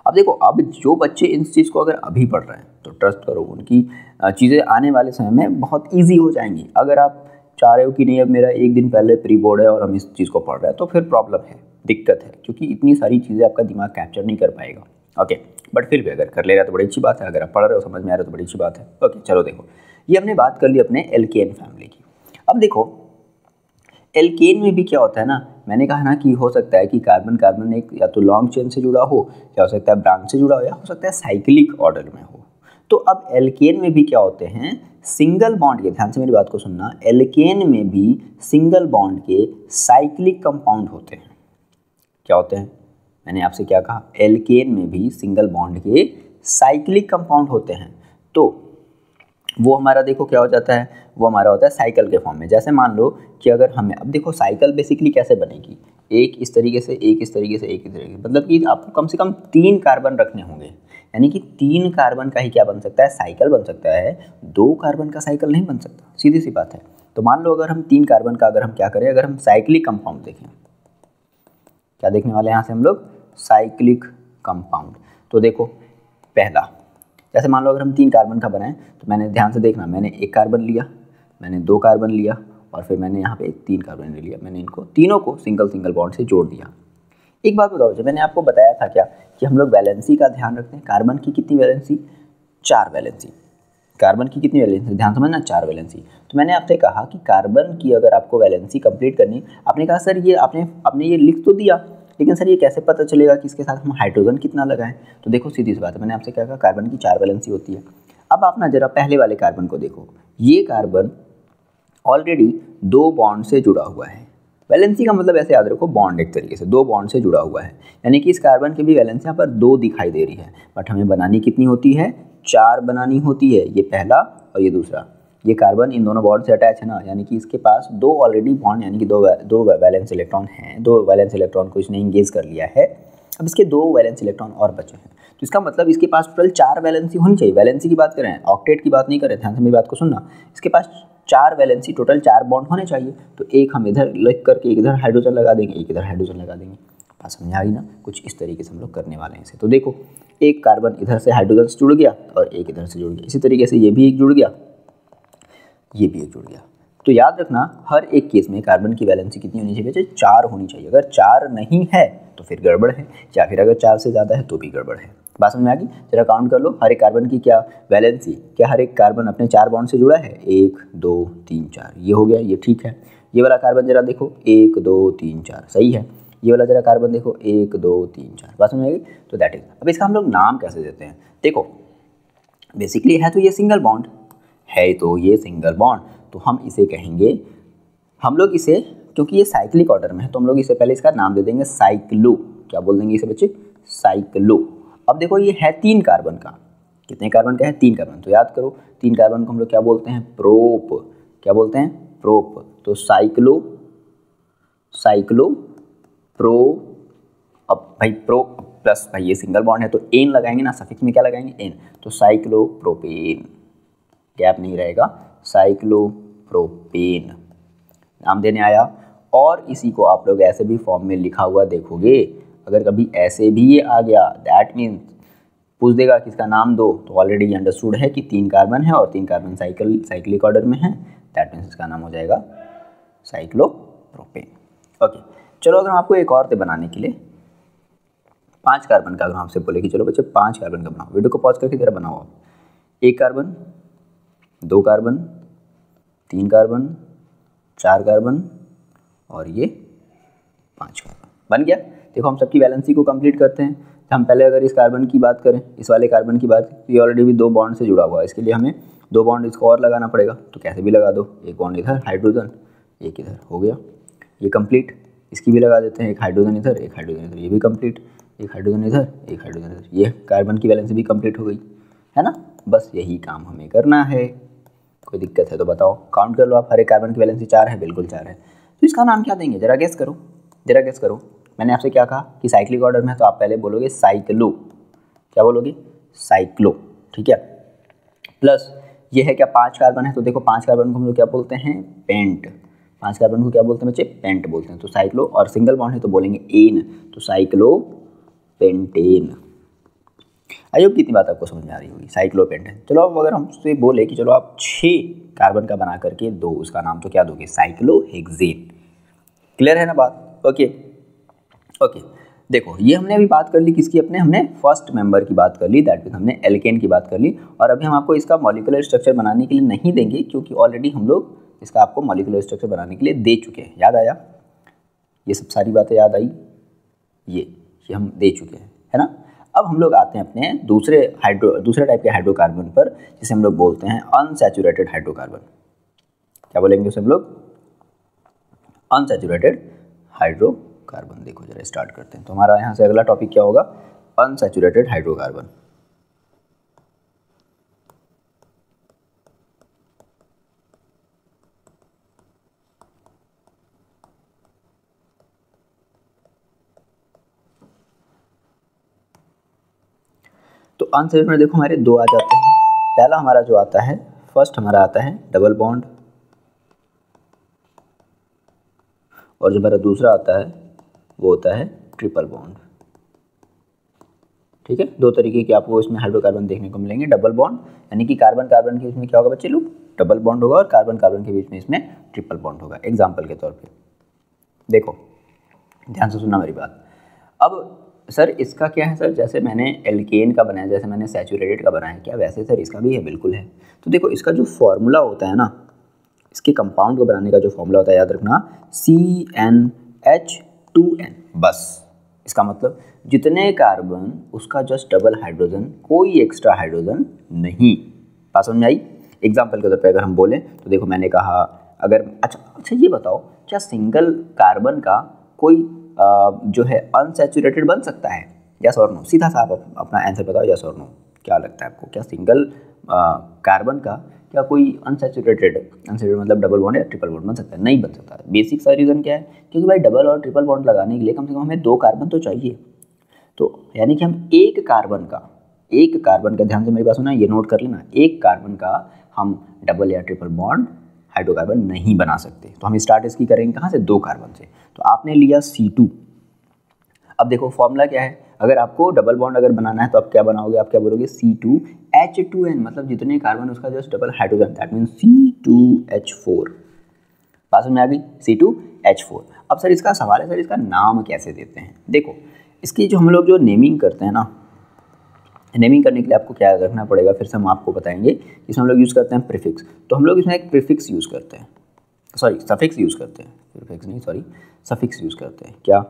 अब देखो, अब जो बच्चे इन चीज़ को अगर अभी पढ़ रहे हैं तो ट्रस्ट करो उनकी चीज़ें आने वाले समय में बहुत ईजी हो जाएंगी। अगर आप चाह रहे हो कि नहीं अब मेरा एक दिन पहले प्री बोर्ड है और हम इस चीज़ को पढ़ रहे हैं, तो फिर प्रॉब्लम है, दिक्कत है, क्योंकि इतनी सारी चीज़ें आपका दिमाग कैप्चर नहीं कर पाएगा। ओके, बट फिर भी अगर कर ले रहा है तो बड़ी अच्छी बात है, अगर आप पढ़ रहे हो समझ में आ रहा है तो बड़ी अच्छी बात है। ओके चलो देखो, ये हमने बात कर ली अपने एल्केन फैमिली की। अब देखो एल्केन में भी क्या होता है ना, मैंने कहा ना कि हो सकता है कि कार्बन कार्बन एक या तो लॉन्ग चेन से जुड़ा हो, या हो सकता है ब्रांच से जुड़ा हो, या हो सकता है साइक्लिक ऑर्डर में हो। तो अब एल्केन में भी क्या होते हैं, सिंगल बॉन्ड के, ध्यान से मेरी बात को सुनना, एल्केन में भी सिंगल बॉन्ड के साइक्लिक कंपाउंड होते हैं। क्या होते हैं, मैंने आपसे क्या कहा, एल्केन में भी सिंगल बॉन्ड के साइक्लिक कंपाउंड होते हैं। तो वो हमारा देखो क्या हो जाता है, वो हमारा होता है साइकिल के फॉर्म में। जैसे मान लो कि अगर हमें, अब देखो साइकिल बेसिकली कैसे बनेगी, एक इस तरीके से, एक इस तरीके से, एक इस तरीके से, मतलब कि आपको कम से कम 3 कार्बन रखने होंगे, यानी कि 3 कार्बन का ही क्या बन सकता है, साइकिल बन सकता है। 2 कार्बन का साइकिल नहीं बन सकता, सीधी सी बात है। तो मान लो अगर हम 3 कार्बन का अगर हम क्या करें, अगर हम साइक्लिक कंपाउंड देखें, क्या देखने वाले हैं यहाँ से हम लोग, साइक्लिक कंपाउंड। तो देखो पहला, जैसे मान लो अगर हम 3 कार्बन का बनाएं, तो मैंने ध्यान से देखना, मैंने 1 कार्बन लिया, मैंने 2 कार्बन लिया, और फिर मैंने यहाँ पे 3 कार्बन ले लिया। मैंने इनको तीनों को सिंगल सिंगल बॉन्ड से जोड़ दिया। एक बात बताओ, जब मैंने आपको बताया था क्या कि हम लोग वैलेंसी का ध्यान रखते हैं, कार्बन की कितनी वैलेंसी, 4 वैलेंसी। कार्बन की कितनी वैलेंसी, ध्यान समझना, 4 वैलेंसी। तो मैंने आपसे कहा कि कार्बन की अगर आपको वैलेंसी कंप्लीट करनी, आपने कहा सर ये आपने ये लिख तो दिया, लेकिन सर ये कैसे पता चलेगा कि इसके साथ हम हाइड्रोजन कितना लगाएं। तो देखो सीधी सी बात है, मैंने आपसे क्या कहा, कार्बन की 4 वैलेंसी होती है। अब आप ना जरा पहले वाले कार्बन को देखो, ये कार्बन ऑलरेडी 2 बॉन्ड से जुड़ा हुआ है। वैलेंसी का मतलब ऐसे याद रखो, बॉन्ड, एक तरीके से 2 बॉन्ड से जुड़ा हुआ है, यानी कि इस कार्बन की भी वैलेंसी यहाँ पर 2 दिखाई दे रही है, बट हमें बनानी कितनी होती है, 4 बनानी होती है। ये पहला और ये दूसरा, ये कार्बन इन दोनों बॉन्ड से अटैच है ना, यानी कि इसके पास 2 ऑलरेडी बॉन्ड, यानी कि दो वैलेंस इलेक्ट्रॉन हैं, 2 वैलेंस इलेक्ट्रॉन को इसने इंगेज कर लिया है। अब इसके 2 वैलेंस इलेक्ट्रॉन और बचे हैं, तो इसका मतलब इसके पास टोटल 4 वैलेंसी होनी चाहिए। वैलेंसी की बात करें, ऑक्टेट की बात नहीं करें, ध्यान से मेरी बात को सुनना। इसके पास 4 वैलेंसी, टोटल 4 बॉन्ड होने चाहिए। तो एक हम इधर लिख करके एक इधर हाइड्रोजन लगा देंगे, एक इधर हाइड्रोजन लगा देंगे। बात समझ आई ना, कुछ इस तरीके से हम लोग करने वाले हैं इसे। तो देखो एक कार्बन इधर से हाइड्रोजन से जुड़ गया और एक इधर से जुड़ गया, इसी तरीके से ये भी एक जुड़ गया, ये भी एक जुड़ गया। तो याद रखना हर एक केस में कार्बन की वैलेंसी कितनी होनी चाहिए, 4 होनी चाहिए। अगर 4 नहीं है तो फिर गड़बड़ है, या फिर अगर 4 से ज़्यादा है तो भी गड़बड़ है। बात समझ में आ गई। जरा काउंट कर लो हर एक कार्बन की क्या वैलेंसी, क्या हर एक कार्बन अपने 4 बॉन्ड से जुड़ा है, 1 2 3 4, ये हो गया, ये ठीक है। ये वाला कार्बन जरा देखो, 1 2 3 4, सही है। ये वाला जरा कार्बन देखो, 1 2 3 4, बात समझ में आ गई। तो दैट इज, अब इसका हम लोग नाम कैसे देते हैं, देखो बेसिकली है तो ये सिंगल बॉन्ड है, तो ये सिंगल बॉन्ड, तो हम इसे कहेंगे, हम लोग इसे, क्योंकि ये साइक्लिक ऑर्डर में है तो हम लोग इसे पहले इसका नाम दे देंगे साइक्लो। क्या बोल देंगे इसे बच्चे, साइक्लो। अब देखो ये है 3 कार्बन का, कितने कार्बन का है, 3 कार्बन। तो याद करो 3 कार्बन को हम लोग क्या बोलते हैं, प्रोप। क्या बोलते हैं, प्रोप। तो साइक्लो, साइक्लो प्रो। अब भाई प्रो प्लस, भाई ये सिंगल बॉन्ड है तो एन लगाएंगे ना, सफिक्स में क्या लगाएंगे, एन। तो साइक्लोप्रोपेन, गैप नहीं रहेगा, साइक्लोप्रोपेन नाम देने आया। और इसी को आप लोग ऐसे भी फॉर्म में लिखा हुआ देखोगे, अगर कभी ऐसे भी ये आ गया, दैट मीन्स पूछ देगा कि इसका नाम दो, तो ऑलरेडी अंडरस्टूड है कि 3 कार्बन है और 3 कार्बन साइक्लिक ऑर्डर में है, दैट मीन्स इसका नाम हो जाएगा साइक्लोप्रोपेन। ओके चलो, अगर हम आपको एक और बनाने के लिए 5 कार्बन का, अगर हम आपसे बोले कि चलो बच्चे 5 कार्बन का बनाओ, वीडियो को पॉज करके जरा बनाओ आप। 1 कार्बन, 2 कार्बन, 3 कार्बन, 4 कार्बन और ये 5 कार्बन, बन गया। देखो हम सबकी वैलेंसी को कंप्लीट करते हैं। हम पहले अगर इस कार्बन की बात करें, इस वाले कार्बन की बात, ये ऑलरेडी भी 2 बॉन्ड से जुड़ा हुआ है, इसके लिए हमें 2 बॉन्ड इसको और लगाना पड़ेगा, तो कैसे भी लगा दो, एक बॉन्ड इधर हाइड्रोजन, एक इधर, हो गया ये कंप्लीट। इसकी भी लगा देते हैं, एक हाइड्रोजन इधर, एक हाइड्रोजन इधर, ये भी कंप्लीट, एक हाइड्रोजन इधर, एक हाइड्रोजन इधर, ये कार्बन की वैलेंसी भी कंप्लीट हो गई, है ना। बस यही काम हमें करना है, कोई दिक्कत है तो बताओ, काउंट कर लो आप, हर एक कार्बन की वैलेंसी 4 है, बिल्कुल 4 है। तो इसका नाम क्या देंगे, जरा गेस करो, जरा गेस करो। मैंने आपसे क्या कहा कि साइक्लिक ऑर्डर में है, तो आप पहले बोलोगे साइक्लो, क्या बोलोगे, साइक्लो, ठीक है। प्लस ये है क्या, 5 कार्बन है, तो देखो 5 कार्बन को हम लोग क्या बोलते हैं, पेंट। 5 कार्बन को क्या बोलते हैं बच्चे, पेंट बोलते हैं। तो साइक्लो, और सिंगल बॉन्ड है तो बोलेंगे एन, तो साइक्लो पेंटेन। आई होप कितनी बात आपको समझ में आ रही होगी, साइक्लोपेंटेन। चलो अब अगर हमसे बोले कि चलो आप 6 कार्बन का बना करके दो, उसका नाम तो क्या दोगे, साइक्लोहेक्सेन। क्लियर है ना बात, ओके ओके। देखो ये हमने अभी बात कर ली किसकी, अपने हमने फर्स्ट मेंबर की बात कर ली, दैट मीन हमने एल्केन की बात कर ली। और अभी हम आपको इसका मॉलिक्यूलर स्ट्रक्चर बनाने के लिए नहीं देंगे, क्योंकि ऑलरेडी हम लोग इसका आपको मॉलिक्यूलर स्ट्रक्चर बनाने के लिए दे चुके हैं। याद आया, ये सब सारी बातें याद आई, ये हम दे चुके हैं, है ना। अब हम लोग आते हैं अपने दूसरे टाइप के हाइड्रोकार्बन पर, जिसे हम लोग बोलते हैं अनसैचुरेटेड हाइड्रोकार्बन। क्या बोलेंगे उसे हम लोग, अनसैचुरेटेड हाइड्रोकार्बन। देखो जरा स्टार्ट करते हैं, तो हमारा यहाँ से अगला टॉपिक क्या होगा, अनसैचुरेटेड हाइड्रोकार्बन। तो अनसैचुरेटेड में देखो हमारे 2 आ जाते हैं। पहला हमारा जो आता है, फर्स्ट हमारा आता है डबल बॉन्ड, और जो हमारा दूसरा आता है वो होता है ट्रिपल बॉन्ड। ठीक है, 2 तरीके के आपको इसमें हाइड्रोकार्बन देखने को मिलेंगे। डबल बॉन्ड यानी कि कार्बन कार्बन के बीच में क्या होगा बच्चे लोग, डबल बॉन्ड होगा, और कार्बन कार्बन के बीच में इसमें ट्रिपल बॉन्ड होगा। एग्जाम्पल के तौर पे देखो, ध्यान से सुनना मेरी बात। अब सर इसका क्या है सर, जैसे मैंने एल्केन का बनाया, जैसे मैंने सैचुरेटेड का बनाया, क्या वैसे सर इसका भी है, बिल्कुल है। तो देखो इसका जो फॉर्मूला होता है ना, इसके कंपाउंड को बनाने का जो फॉर्मूला होता है, याद रखना, CnH2n। बस इसका मतलब जितने कार्बन उसका जस्ट डबल हाइड्रोजन, कोई एक्स्ट्रा हाइड्रोजन नहीं। बात समझ में आई। एग्जाम्पल के तौर पे अगर हम बोलें तो देखो मैंने कहा, अगर अच्छा ये बताओ, क्या सिंगल कार्बन का कोई जो है अनसैचुरेटेड बन सकता है, यस और नो? सीधा सा आप अपना आंसर बताओ, यस और नो। क्या लगता है आपको, क्या सिंगल कार्बन का क्या कोई अनसैचुरेटेड मतलब डबल बॉन्ड या ट्रिपल बॉन्ड बन सकता है? नहीं बन सकता। बेसिक सा रीज़न क्या है, क्योंकि भाई डबल और ट्रिपल बॉन्ड लगाने के लिए कम से कम हमें 2 कार्बन तो चाहिए। तो यानी कि हम एक कार्बन का ध्यान से मेरी बात सुना, ये नोट कर लेना, एक कार्बन का हम डबल या ट्रिपल बॉन्ड हाइड्रोकार्बन नहीं बना सकते। तो हम स्टार्ट इसकी करेंगे कहाँ से, 2 कार्बन से। तो आपने लिया C2। अब देखो फॉर्मूला क्या है, अगर आपको डबल बॉन्ड अगर बनाना है तो आप क्या बनाओगे, आप क्या बोलोगे, C2H2n, मतलब जितने कार्बन उसका just double hydrogen, that mean C2H4। बात में आ गई, C2H4। अब सर इसका सवाल है, सर इसका नाम कैसे देते हैं? देखो इसकी जो हम लोग जो नेमिंग करते हैं ना, नेमिंग करने के लिए आपको क्या रखना पड़ेगा, फिर से हम आपको बताएंगे। इसमें हम लोग यूज़ करते हैं प्रीफिक्स। तो हम लोग इसमें एक प्रीफिक्स यूज़ करते हैं, सॉरी सफिक्स यूज़ करते हैं, प्रीफिक्स नहीं सॉरी सफिक्स यूज़ करते हैं। क्या,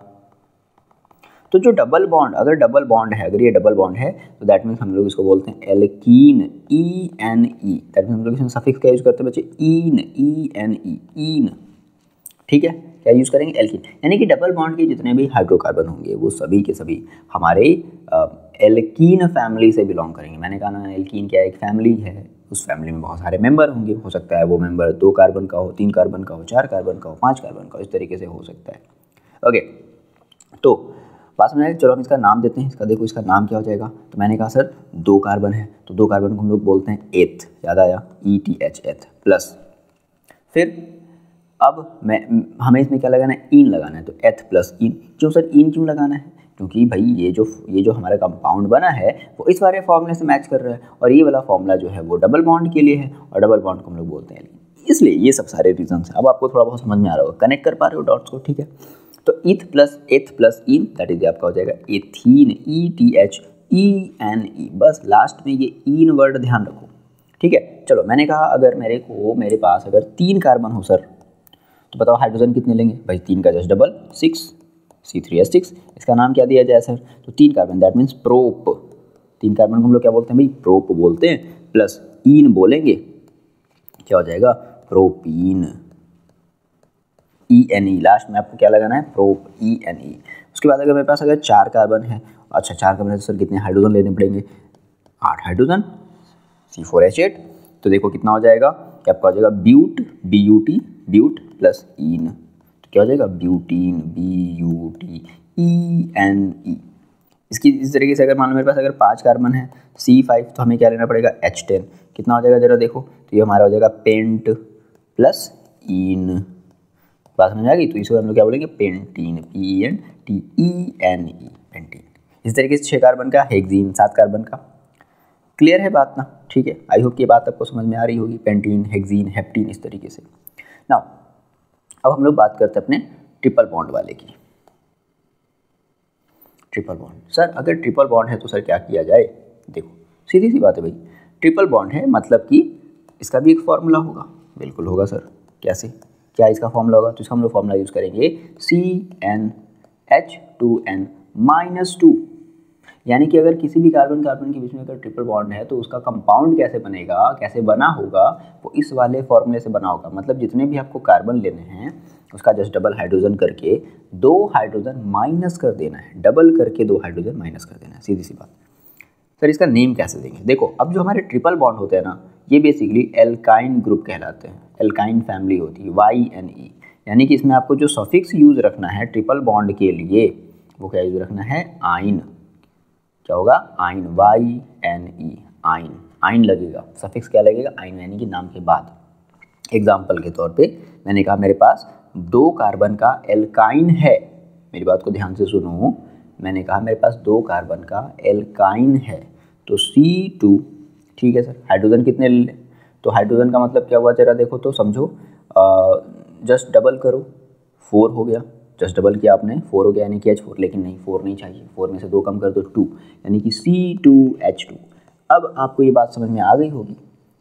तो जो डबल बॉन्ड, अगर डबल बॉन्ड है, अगर ये डबल बॉन्ड है तो दैट मीन्स हम लोग इसको बोलते हैं एल्कीन, ENE। दैट मीन्स हम लोग इसमें सफिक्स क्या यूज़ करते हैं बच्चे, ईन, ENE, ईन। ठीक है, क्या यूज़ करेंगे, एल्कीन। यानी कि डबल बॉन्ड के जितने भी हाइड्रोकार्बन होंगे वो सभी के सभी हमारे एल्कीन फैमिली से बिलोंग करेंगे। मैंने कहा ना, एल्कीन क्या एक फैमिली है, उस फैमिली में बहुत सारे मेंबर होंगे। हो सकता है वो मेंबर 2 कार्बन का हो, 3 कार्बन का हो, 4 कार्बन का हो, 5 कार्बन का हो, इस तरीके से हो सकता है। ओके, तो बात समझ में, चलो हम इसका नाम देते हैं। इसका देखो इसका नाम क्या हो जाएगा, तो मैंने कहा सर 2 कार्बन है, तो 2 कार्बन को हम लोग बोलते हैं एथ, याद आया, ETH, एथ प्लस। फिर अब हमें इसमें क्या लगाना है, इन लगाना है, तो एथ प्लस इन। क्यों सर इन क्यों लगाना है, क्योंकि भाई ये जो हमारा कंपाउंड बना है वो इस वाले फॉर्मूले से मैच कर रहा है, और ये वाला फॉर्मूला जो है वो डबल बॉन्ड के लिए है, और डबल बॉन्ड को हम लोग बोलते हैं, इसलिए ये सब सारे रीजन है। अब आपको थोड़ा बहुत समझ में आ रहा होगा, कनेक्ट कर पा रहे हो डॉट्स को, ठीक है। तो एथ प्लस इन, दैट इज आपका हो जाएगा एथीन, ETHENE। बस लास्ट में ये इन वर्ड ध्यान रखो, ठीक है। चलो मैंने कहा अगर मेरे पास अगर 3 कार्बन हो सर, तो बताओ हाइड्रोजन कितने लेंगे भाई, 3 का जस्ट डबल 6, C3H6। इसका नाम क्या दिया जाए सर, तो 3 carbon, that means prop. 3 carbon को हम लोग क्या बोलते हैं भाई, प्रोप बोलते हैं, प्लस इन बोलेंगे, क्या हो जाएगा, प्रोपीन, ENE। लास्ट में आपको क्या लगाना है, प्रोप, ENE। उसके बाद अगर मेरे पास अगर 4 कार्बन है, अच्छा 4 कार्बन है तो सर कितने हाइड्रोजन लेने पड़ेंगे, 8 हाइड्रोजन, C4H8। तो देखो कितना हो जाएगा, कि आपका हो जाएगा ब्यूट, BUT, ब्यूट प्लस ईन, तो क्या हो जाएगा ब्यूटीन, BUTENE। इसकी इस तरीके से अगर मान लो मेरे पास अगर 5 कार्बन है C5, तो हमें क्या लेना पड़ेगा H10, कितना हो जाएगा जरा देखो, तो ये हमारा हो जाएगा पेंट प्लस ईन, बात समझ आ गई। तो इसको हम लोग क्या बोलेंगे पेंटीन, PENTENE, पेंटीन। इस तरीके से 6 कार्बन का हेक्सीन, 7 कार्बन का। क्लियर है बात ना, ठीक है। आई होप कि बात आपको समझ में आ रही होगी, पेंटीन, हेक्सीन, हेप्टीन, इस तरीके से। नाउ अब हम लोग बात करते हैं अपने ट्रिपल बॉन्ड वाले की। ट्रिपल बॉन्ड, सर अगर ट्रिपल बॉन्ड है तो सर क्या किया जाए? देखो सीधी सी बात है भाई, ट्रिपल बॉन्ड है मतलब कि इसका भी एक फॉर्मूला होगा। बिल्कुल होगा सर, कैसे, क्या इसका फॉर्मूला होगा? तो इसका हम लोग फॉर्मूला यूज़ करेंगे CnH2n-2, यानी कि अगर किसी भी कार्बन कार्बन के बीच में अगर ट्रिपल बॉन्ड है तो उसका कंपाउंड कैसे बनेगा, कैसे बना होगा, वो इस वाले फॉर्मूले से बना होगा। मतलब जितने भी आपको कार्बन लेने हैं उसका जस्ट डबल हाइड्रोजन करके 2 हाइड्रोजन माइनस कर देना है, डबल करके 2 हाइड्रोजन माइनस कर देना है, सीधी सी बात। सर इसका नेम कैसे देंगे? देखो अब जो हमारे ट्रिपल बॉन्ड होते हैं ना, ये बेसिकली एल्काइन ग्रुप कहलाते हैं, एल्काइन फैमिली होती है, YNE। यानी कि इसमें आपको जो सफिक्स यूज़ रखना है ट्रिपल बॉन्ड के लिए, वो क्या यूज़ रखना है? आइन। क्या होगा? आइन, YNE, आइन, आइन लगेगा। सफिक्स क्या लगेगा? आइन, यानी कि नाम के बाद। एग्जाम्पल के तौर पे मैंने कहा मेरे पास 2 कार्बन का एल्काइन है, मेरी बात को ध्यान से सुनो, मैंने कहा मेरे पास 2 कार्बन का एल्काइन है, तो C2, ठीक है सर। हाइड्रोजन कितने ले लें? तो हाइड्रोजन का मतलब क्या हुआ जरा देखो तो समझो, जस्ट डबल करो, 4 हो गया, जस्ट डबल किया आपने, 4 हो गया यानी कि H4, लेकिन नहीं 4 नहीं चाहिए, 4 में से 2 कम कर दो 2, यानी कि C2H2। अब आपको ये बात समझ में आ गई होगी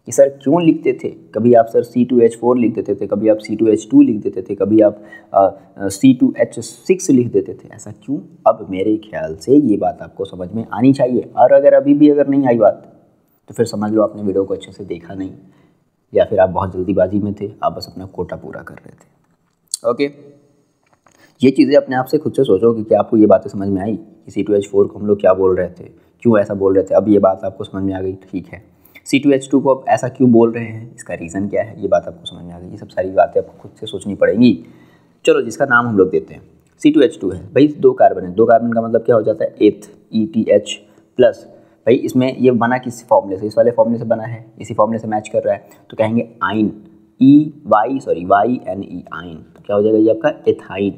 कि सर क्यों लिखते थे, कभी आप सर C2H4 लिख देते थे, कभी आप C2H2 लिख देते थे, कभी आप C2H6 लिख देते थे, ऐसा क्यों? अब मेरे ख्याल से ये बात आपको समझ में आनी चाहिए, और अगर अभी भी अगर नहीं आई बात तो फिर समझ लो आपने वीडियो को अच्छे से देखा नहीं, या फिर आप बहुत जल्दीबाजी में थे, आप बस अपना कोटा पूरा कर रहे थे। ओके, ये चीज़ें अपने आप से खुद से सोचो कि क्या आपको ये बातें समझ में आई कि C2H4 को हम लोग क्या बोल रहे थे, क्यों ऐसा बोल रहे थे? अब ये बात आपको समझ में आ गई, ठीक है। C2H2 को अब ऐसा क्यों बोल रहे हैं, इसका रीज़न क्या है, ये बात आपको समझ में आ गई। ये सब सारी बातें आपको खुद से सोचनी पड़ेंगी। चलो जिसका नाम हम लोग देते हैं C2H2 है भाई, 2 कार्बन है, 2 कार्बन का मतलब क्या हो जाता है? एथ, ETH प्लस। भाई इसमें ये बना किस फॉर्मूले से? इस वाले फॉर्मूले से बना है, इसी फॉर्मूले से मैच कर रहा है, तो कहेंगे आइन, YNE, आइन। तो क्या हो जाएगा ये आपका एथाइन,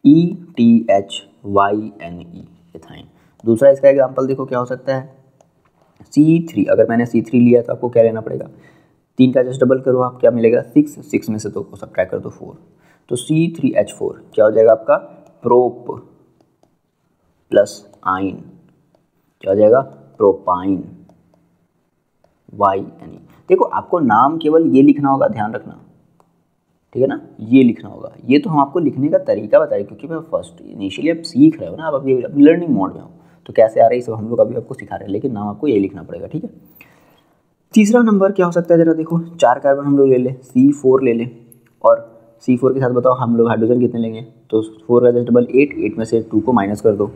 ETHYNE, एथाइन। दूसरा इसका एग्जाम्पल देखो क्या हो सकता है? C3, अगर मैंने C3 लिया तो आपको क्या लेना पड़ेगा? 3 का जस्ट डबल करो, आप क्या मिलेगा? 6, 6 में से 2 को सब्ट्रैक्ट कर दो 4, तो C3H4 क्या हो जाएगा आपका? प्रोप प्लस आइन, क्या हो जाएगा? Propyne, YNE। देखो आपको नाम केवल ये लिखना होगा, ध्यान रखना, ठीक है ना, ये लिखना होगा। ये तो हम आपको लिखने का तरीका बताएं, क्योंकि मैं फर्स्ट इनिशियली आप सीख रहे हो ना, आप अभी लर्निंग मोड में हो, तो कैसे आ रही है सब हम लोग अभी आपको सिखा रहे हैं, लेकिन नाम आपको ये लिखना पड़ेगा, ठीक है। तीसरा नंबर क्या हो सकता है जरा देखो, 4 कार्बन हम लोग ले लें, C4 ले लें, और C4 के साथ बताओ हम लोग हाइड्रोजन कितने लेंगे? तो 4 का जस्ट डबल 8, 8 में से 2 को माइनस कर दो,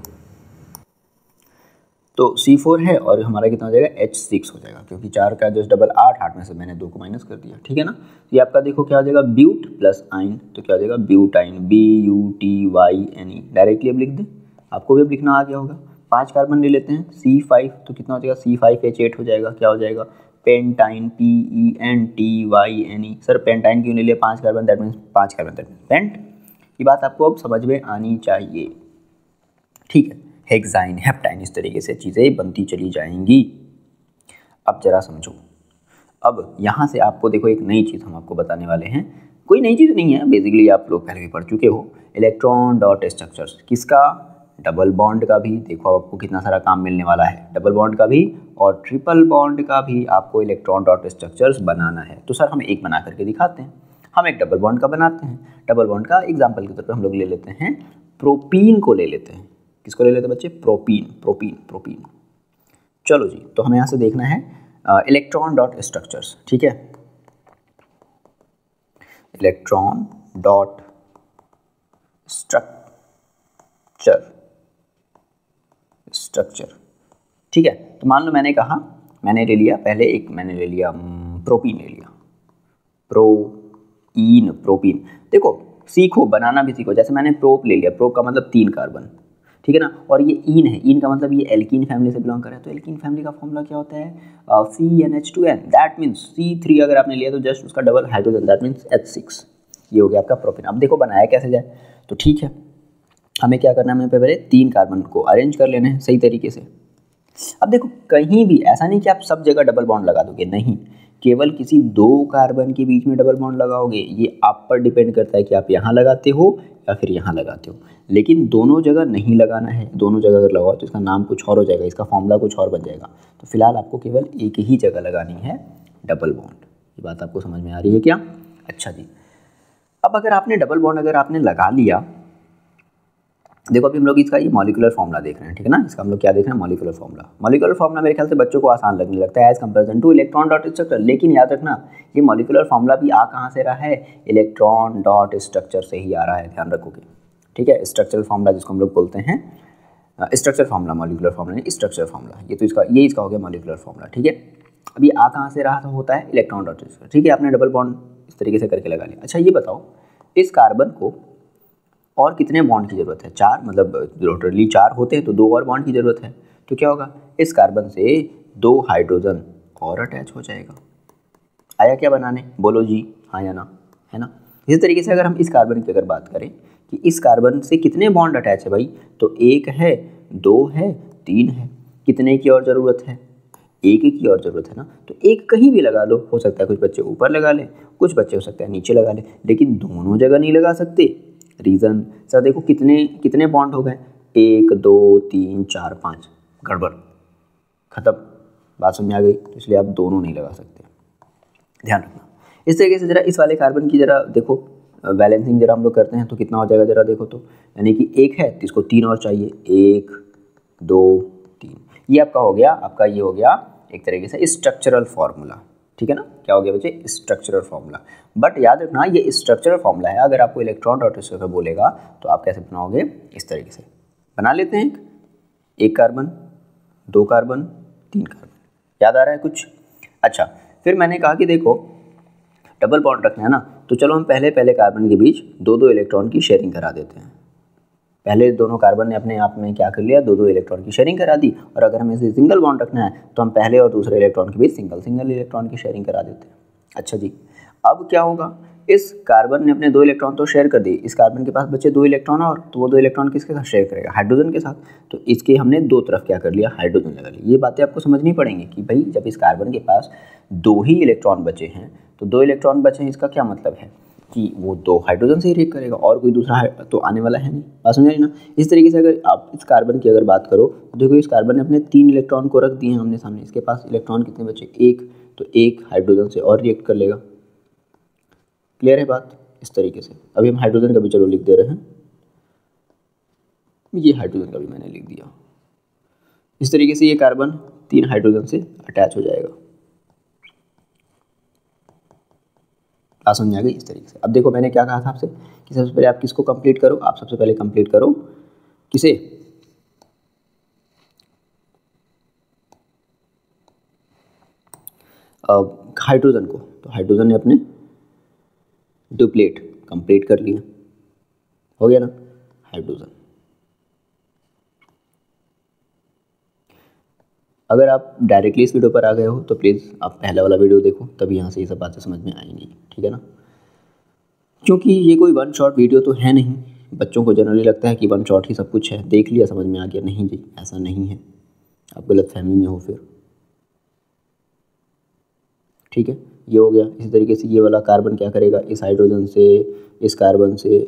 तो C4 है और हमारा कितना हो जाएगा? H6 हो जाएगा, क्योंकि 4 का जस्ट डबल 8, 8 में से मैंने 2 को माइनस कर दिया, ठीक है ना। ये आपका देखो क्या हो जाएगा? ब्यूट प्लस आइन, तो क्या हो जाएगा? Butyne, BUTYNE। डायरेक्टली अब लिख दें, आपको भी अब लिखना आ गया होगा। 5 कार्बन ले लेते हैं, C5, तो कितना हो जाएगा? C5H8 हो जाएगा, क्या हो जाएगा? Pentyne, PENTYNE। सर पेंटाइन क्यों ले लिया? 5 carbon, that means 5 carbon, that means pent. ये बात आपको अब समझ में आनी चाहिए, ठीक है। हेक्साइन, हेप्टाइन, इस तरीके से चीज़ें बनती चली जाएंगी। अब जरा समझो, अब यहाँ से आपको देखो एक नई चीज़ हम आपको बताने वाले हैं। कोई नई चीज़ नहीं है, बेसिकली आप लोग पहले भी पढ़ चुके हो, इलेक्ट्रॉन डॉट स्ट्रक्चर्स। किसका? डबल बॉन्ड का भी। देखो आपको कितना सारा काम मिलने वाला है, डबल बॉन्ड का भी और ट्रिपल बॉन्ड का भी आपको इलेक्ट्रॉन डॉट स्ट्रक्चर्स बनाना है। तो सर हम एक बना करके दिखाते हैं, हम एक डबल बॉन्ड का बनाते हैं। डबल बॉन्ड का एग्जाम्पल के तौर पर हम लोग ले लेते हैं प्रोपीन को, ले लेते हैं। किसको ले लेते हैं बच्चे? Propene, propene, propene. चलो जी, तो हमें यहाँ से देखना है इलेक्ट्रॉन डॉट स्ट्रक्चर्स, ठीक है। इलेक्ट्रॉन डॉट स्ट्रक्चर, ठीक है। तो मान लो मैंने कहा, मैंने ले लिया पहले एक, मैंने ले लिया प्रोपीन ले लिया, प्रोपीन। देखो सीखो, बनाना भी सीखो। जैसे मैंने प्रोप ले लिया, प्रोप का मतलब 3 कार्बन, ठीक है ना, और ये ईन है, ईन का मतलब ये एल्कीन फैमिली से बिलोंग कर रहा है। तो एल्कीन फैमिली का फॉर्मूला क्या होता है? CnH2n, दैट मीन्स C3 अगर आपने लिया तो जस्ट उसका double hydrogen, that means H6। ये हो गया आपका प्रोपेन। अब देखो बनाया कैसे जाए, तो ठीक है, हमें क्या करना है, हमें पहले 3 कार्बन को अरेंज कर लेने हैं सही तरीके से। अब देखो कहीं भी ऐसा नहीं कि आप सब जगह डबल बॉन्ड लगा दोगे, नहीं, केवल किसी 2 कार्बन के बीच में डबल बॉन्ड लगाओगे। ये आप पर डिपेंड करता है कि आप यहाँ लगाते हो या फिर यहाँ लगाते हो, लेकिन दोनों जगह नहीं लगाना है। दोनों जगह अगर लगाओ तो इसका नाम कुछ और हो जाएगा, इसका फॉर्मूला कुछ और बन जाएगा। तो फिलहाल आपको केवल एक ही जगह लगानी है डबल बॉन्ड। ये बात आपको समझ में आ रही है क्या? अच्छा जी, अब अगर आपने डबल बॉन्ड अगर आपने लगा लिया, देखो अभी हम लोग इसका ये मॉलिक्यूलर फॉर्मूला देख रहे हैं, ठीक है ना, इसका हम लोग क्या देख रहे हैं? Molecular formula. मॉलिक्यूलर फॉर्मूला मेरे ख्याल से बच्चों को आसान लगने लगता है as comparison to electron dot structure, लेकिन याद रखना ये मॉलिक्यूलर फॉर्मूला भी आ कहाँ से रहा है? इलेक्ट्रॉन डॉट स्ट्रक्चर से ही आ रहा है, ध्यान रखोगे, ठीक है। स्ट्रक्चरल फॉर्मूला जिसको हम लोग बोलते हैं, स्ट्रक्चर फॉर्मूला, मॉलिक्यूलर फॉर्मूला नहीं, स्ट्रक्चर फॉर्मूला। ये तो इसका हो गया मॉलिक्यूलर फॉर्मूला, ठीक है। अब ये आ कहाँ से रहा होता है? इलेक्ट्रॉन डॉट स्ट्रक्चर, ठीक है। आपने डबल बॉन्ड इस तरीके से करके लगा लिया। अच्छा ये बताओ, इस कार्बन को और कितने बॉन्ड की ज़रूरत है? 4, मतलब टोटली 4 होते हैं तो 2 और बॉन्ड की ज़रूरत है। तो क्या होगा, इस कार्बन से 2 हाइड्रोजन और अटैच हो जाएगा। आया क्या बनाने? बोलो जी, हाँ या ना, है ना। इसी तरीके से अगर हम इस कार्बन की अगर बात करें कि इस कार्बन से कितने बॉन्ड अटैच है भाई, तो 1 है, 2 है, 3 है। कितने की और ज़रूरत है? 1 की और ज़रूरत है ना। तो 1 कहीं भी लगा लो, हो सकता है कुछ बच्चे ऊपर लगा लें, कुछ बच्चे हो सकता है नीचे लगा लें, लेकिन दोनों जगह नहीं लगा सकते। रीज़न सर देखो कितने बॉन्ड हो गए? 1 2 3 4 5, गड़बड़, खत्म, बात समझ आ गई। तो इसलिए आप दोनों नहीं लगा सकते, ध्यान रखना। इस तरीके से जरा इस वाले कार्बन की जरा देखो बैलेंसिंग जरा हम लोग करते हैं तो कितना हो जाएगा जरा देखो। तो यानी कि 1 है तो इसको 3 और चाहिए, 1 2 3। ये आपका हो गया, आपका ये हो गया एक तरीके से स्ट्रक्चरल फॉर्मूला, ठीक है ना। क्या हो गया बच्चे? Structural formula. बट याद रखना ये स्ट्रक्चरल फॉर्मूला है, अगर आपको इलेक्ट्रॉन डॉट स्ट्रक्चर बोलेगा तो आप कैसे बनाओगे? इस तरीके से बना लेते हैं। एक कार्बन, 2 कार्बन, 3 कार्बन, याद आ रहा है कुछ? अच्छा, फिर मैंने कहा कि देखो डबल बॉन्ड रखना है ना, तो चलो हम पहले कार्बन के बीच 2-2 इलेक्ट्रॉन की शेयरिंग करा देते हैं। पहले दोनों कार्बन ने अपने आप में क्या कर लिया? 2-2 इलेक्ट्रॉन की शेयरिंग करा दी। और अगर हमें इसे सिंगल बॉन्ड रखना है तो हम पहले और दूसरे इलेक्ट्रॉन के बीच सिंगल इलेक्ट्रॉन की शेयरिंग करा देते हैं। अच्छा जी, अब क्या होगा? इस कार्बन ने अपने 2 इलेक्ट्रॉन तो शेयर कर दिए, इस कार्बन के पास बचे 2 इलेक्ट्रॉन और, तो वो 2 इलेक्ट्रॉन किसके साथ शेयर करेगा? हाइड्रोजन के साथ। तो इसके हमने 2 तरफ क्या कर लिया? हाइड्रोजन लगा लिया। ये बातें आपको समझनी पड़ेंगी कि भाई जब इस कार्बन के पास 2 ही इलेक्ट्रॉन बचे हैं, तो 2 इलेक्ट्रॉन बचे हैं, इसका क्या मतलब है कि वो 2 हाइड्रोजन से ही रिएक्ट करेगा और कोई दूसरा तो आने वाला है नहीं। बात समझ आई ना। इस तरीके से अगर आप इस कार्बन की अगर बात करो तो देखो इस कार्बन ने अपने 3 इलेक्ट्रॉन को रख दिए हैं आमने सामने, इसके पास इलेक्ट्रॉन कितने बचे? 1, तो 1 हाइड्रोजन से और रिएक्ट कर लेगा। क्लियर है बात? इस तरीके से अभी हम हाइड्रोजन का भी चलो लिख दे रहे हैं, ये हाइड्रोजन का भी मैंने लिख दिया। इस तरीके से ये कार्बन 3 हाइड्रोजन से अटैच हो जाएगा। बात समझ आ गई? इस तरीके से। अब देखो मैंने क्या कहा था आपसे कि सबसे पहले आप किसको कंप्लीट करो? आप सबसे पहले कंप्लीट करो किसे? हाइड्रोजन को। तो हाइड्रोजन ने अपने डुप्लेट कंप्लीट कर लिया, हो गया ना हाइड्रोजन। अगर आप डायरेक्टली इस वीडियो पर आ गए हो तो प्लीज़ आप पहला वाला वीडियो देखो, तभी यहाँ से ये सब बातें समझ में आएंगी, ठीक है ना। क्योंकि ये कोई वन शॉट वीडियो तो है नहीं। बच्चों को जनरली लगता है कि वन शॉट ही सब कुछ है, देख लिया समझ में आ गया। नहीं जी, ऐसा नहीं है, आप गलतफहमी में हो फिर, ठीक है। ये हो गया। इसी तरीके से ये वाला कार्बन क्या करेगा? इस हाइड्रोजन से, इस कार्बन से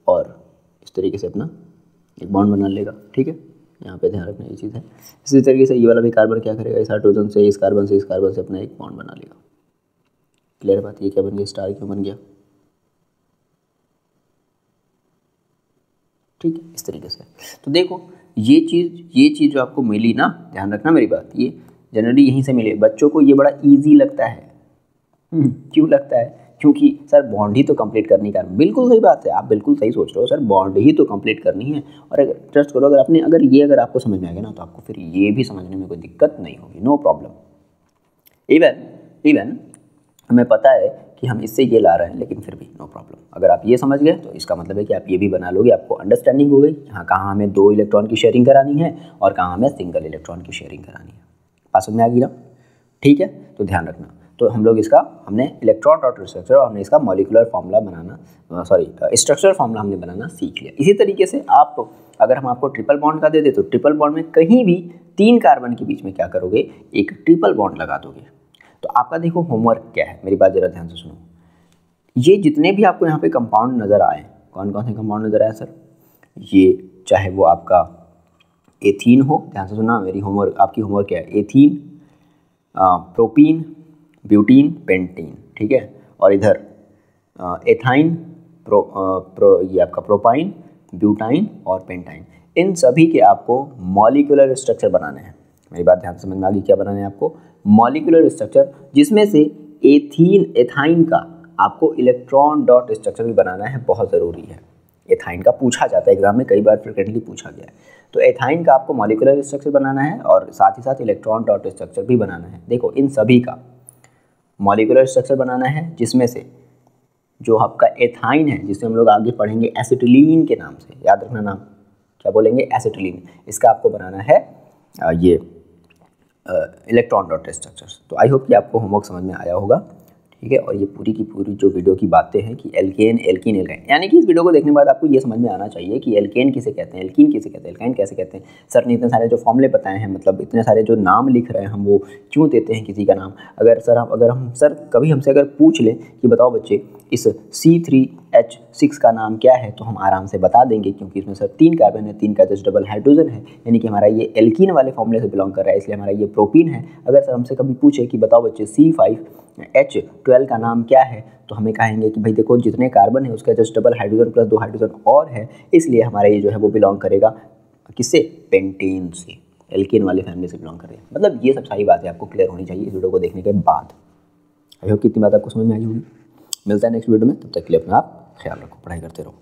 और इस तरीके से अपना एक बॉन्ड बना लेगा, ठीक है। यहाँ पे ध्यान रखना ये चीज़ है। इसी तरीके से ये वाला भी कार्बन क्या करेगा? इस हाइड्रोजन से, इस कार्बन से, इस कार्बन से अपना एक बॉन्ड बना लेगा। क्लियर बात? ये क्या बन गया? स्टार क्यों बन गया? ठीक है, इस तरीके से। तो देखो ये चीज़ जो आपको मिली ना, ध्यान रखना मेरी बात, ये जनरली यहीं से मिले। बच्चों को ये बड़ा ईजी लगता है। क्यों लगता है? क्योंकि सर बॉन्ड ही तो कंप्लीट करनी का। बिल्कुल सही बात है, आप बिल्कुल सही सोच रहे हो सर, बॉन्ड ही तो कंप्लीट करनी है। और अगर ट्रस्ट करो, अगर आपको समझ में आ गया ना, तो आपको फिर ये भी समझने में कोई दिक्कत नहीं होगी, नो प्रॉब्लम। इवन हमें पता है कि हम इससे ये ला रहे हैं, लेकिन फिर भी नो प्रॉब्लम। अगर आप ये समझ गए तो इसका मतलब है कि आप ये भी बना लोगे, आपको अंडरस्टैंडिंग हो गई यहाँ कहाँ हमें 2 इलेक्ट्रॉन की शेयरिंग करानी है और कहाँ हमें सिंगल इलेक्ट्रॉन की शेयरिंग करानी है। बात समझ में आ गई ना? ठीक है, तो ध्यान रखना। तो हम लोग इसका हमने इलेक्ट्रॉन डॉट स्ट्रक्चर और हमने इसका मॉलिकुलर फार्मूला बनाना स्ट्रक्चरल फार्मूला हमने बनाना सीख लिया। इसी तरीके से आप अगर हम आपको ट्रिपल बॉन्ड का दे दे तो ट्रिपल बॉन्ड में कहीं भी 3 कार्बन के बीच में क्या करोगे, एक ट्रिपल बॉन्ड लगा दोगे। तो आपका देखो होमवर्क क्या है, मेरी बात जरा ध्यान से सुनो। ये जितने भी आपको यहाँ पे कंपाउंड नज़र आए, कौन कौन से कंपाउंड नज़र आए सर? ये चाहे वो आपका एथीन हो, ध्यान से सुनना मेरी होमवर्क, आपकी होमवर्क क्या है, एथीन, प्रोपीन, ब्यूटीन, पेंटीन, ठीक है। और इधर एथाइन, ये आपका प्रोपाइन, ब्यूटाइन और पेंटाइन, इन सभी के आपको मॉलिक्यूलर स्ट्रक्चर बनाने हैं। मेरी बात ध्यान से समझ में आ गई, क्या बनाने हैं आपको? मॉलिक्यूलर स्ट्रक्चर, जिसमें से एथाइन का आपको इलेक्ट्रॉन डॉट स्ट्रक्चर भी बनाना है, बहुत ज़रूरी है। एथाइन का पूछा जाता है एग्जाम में, कई बार फ्रिक्वेंटली पूछा गया है। तो एथाइन का आपको मॉलिक्यूलर स्ट्रक्चर बनाना है और साथ ही साथ इलेक्ट्रॉन डॉट स्ट्रक्चर भी बनाना है। देखो इन सभी का मॉलिक्यूलर स्ट्रक्चर बनाना है, जिसमें से जो आपका एथाइन है, जिसे हम लोग आगे पढ़ेंगे एसिटिलीन के नाम से, याद रखना नाम क्या बोलेंगे, एसिटिलीन। इसका आपको बनाना है ये इलेक्ट्रॉन डॉट स्ट्रक्चर्स। तो आई होप कि आपको होमवर्क समझ में आया होगा, ठीक है। और ये पूरी की पूरी जो वीडियो की बातें हैं कि एल्केन, एल्कीन, एल्काइन, यानी कि इस वीडियो को देखने के बाद आपको ये समझ में आना चाहिए कि एल्केन किसे कहते हैं, एल्कीन किसे कहते हैं, एल्काइन कैसे कहते हैं। सर ने इतने सारे जो फॉर्मूले बताए हैं, मतलब इतने सारे जो नाम लिख रहे हैं हम, वो क्यों देते हैं किसी का नाम। अगर सर कभी हमसे अगर पूछ लें कि बताओ बच्चे इस C3H6 का नाम क्या है, तो हम आराम से बता देंगे, क्योंकि इसमें सर 3 कार्बन है, 3 का जस्ट डबल हाइड्रोजन है, यानी कि हमारा ये एल्कीन वाले फॉर्मूले से बिलोंग कर रहा है, इसलिए हमारा ये प्रोपीन है। अगर सर हमसे कभी पूछे कि बताओ बच्चे C5H12 का नाम क्या है, तो हमें कहेंगे कि भाई देखो जितने कार्बन है उसका just double hydrogen plus 2 hydrogen और है, इसलिए हमारा ये जो है वो बिलोंग करेगा किससे, पेंटेन से, एल्केन वाले फैमिली से बिलोंग करेगा। मतलब ये सब सारी बातें आपको क्लियर होनी चाहिए इस वीडियो को देखने के बाद। आई होप कितनी बात आपको समझ में आई होगी। मिलता है नेक्स्ट वीडियो में, तब तक के लिए अपना आप ख्याल रखो, पढ़ाई करते रहो।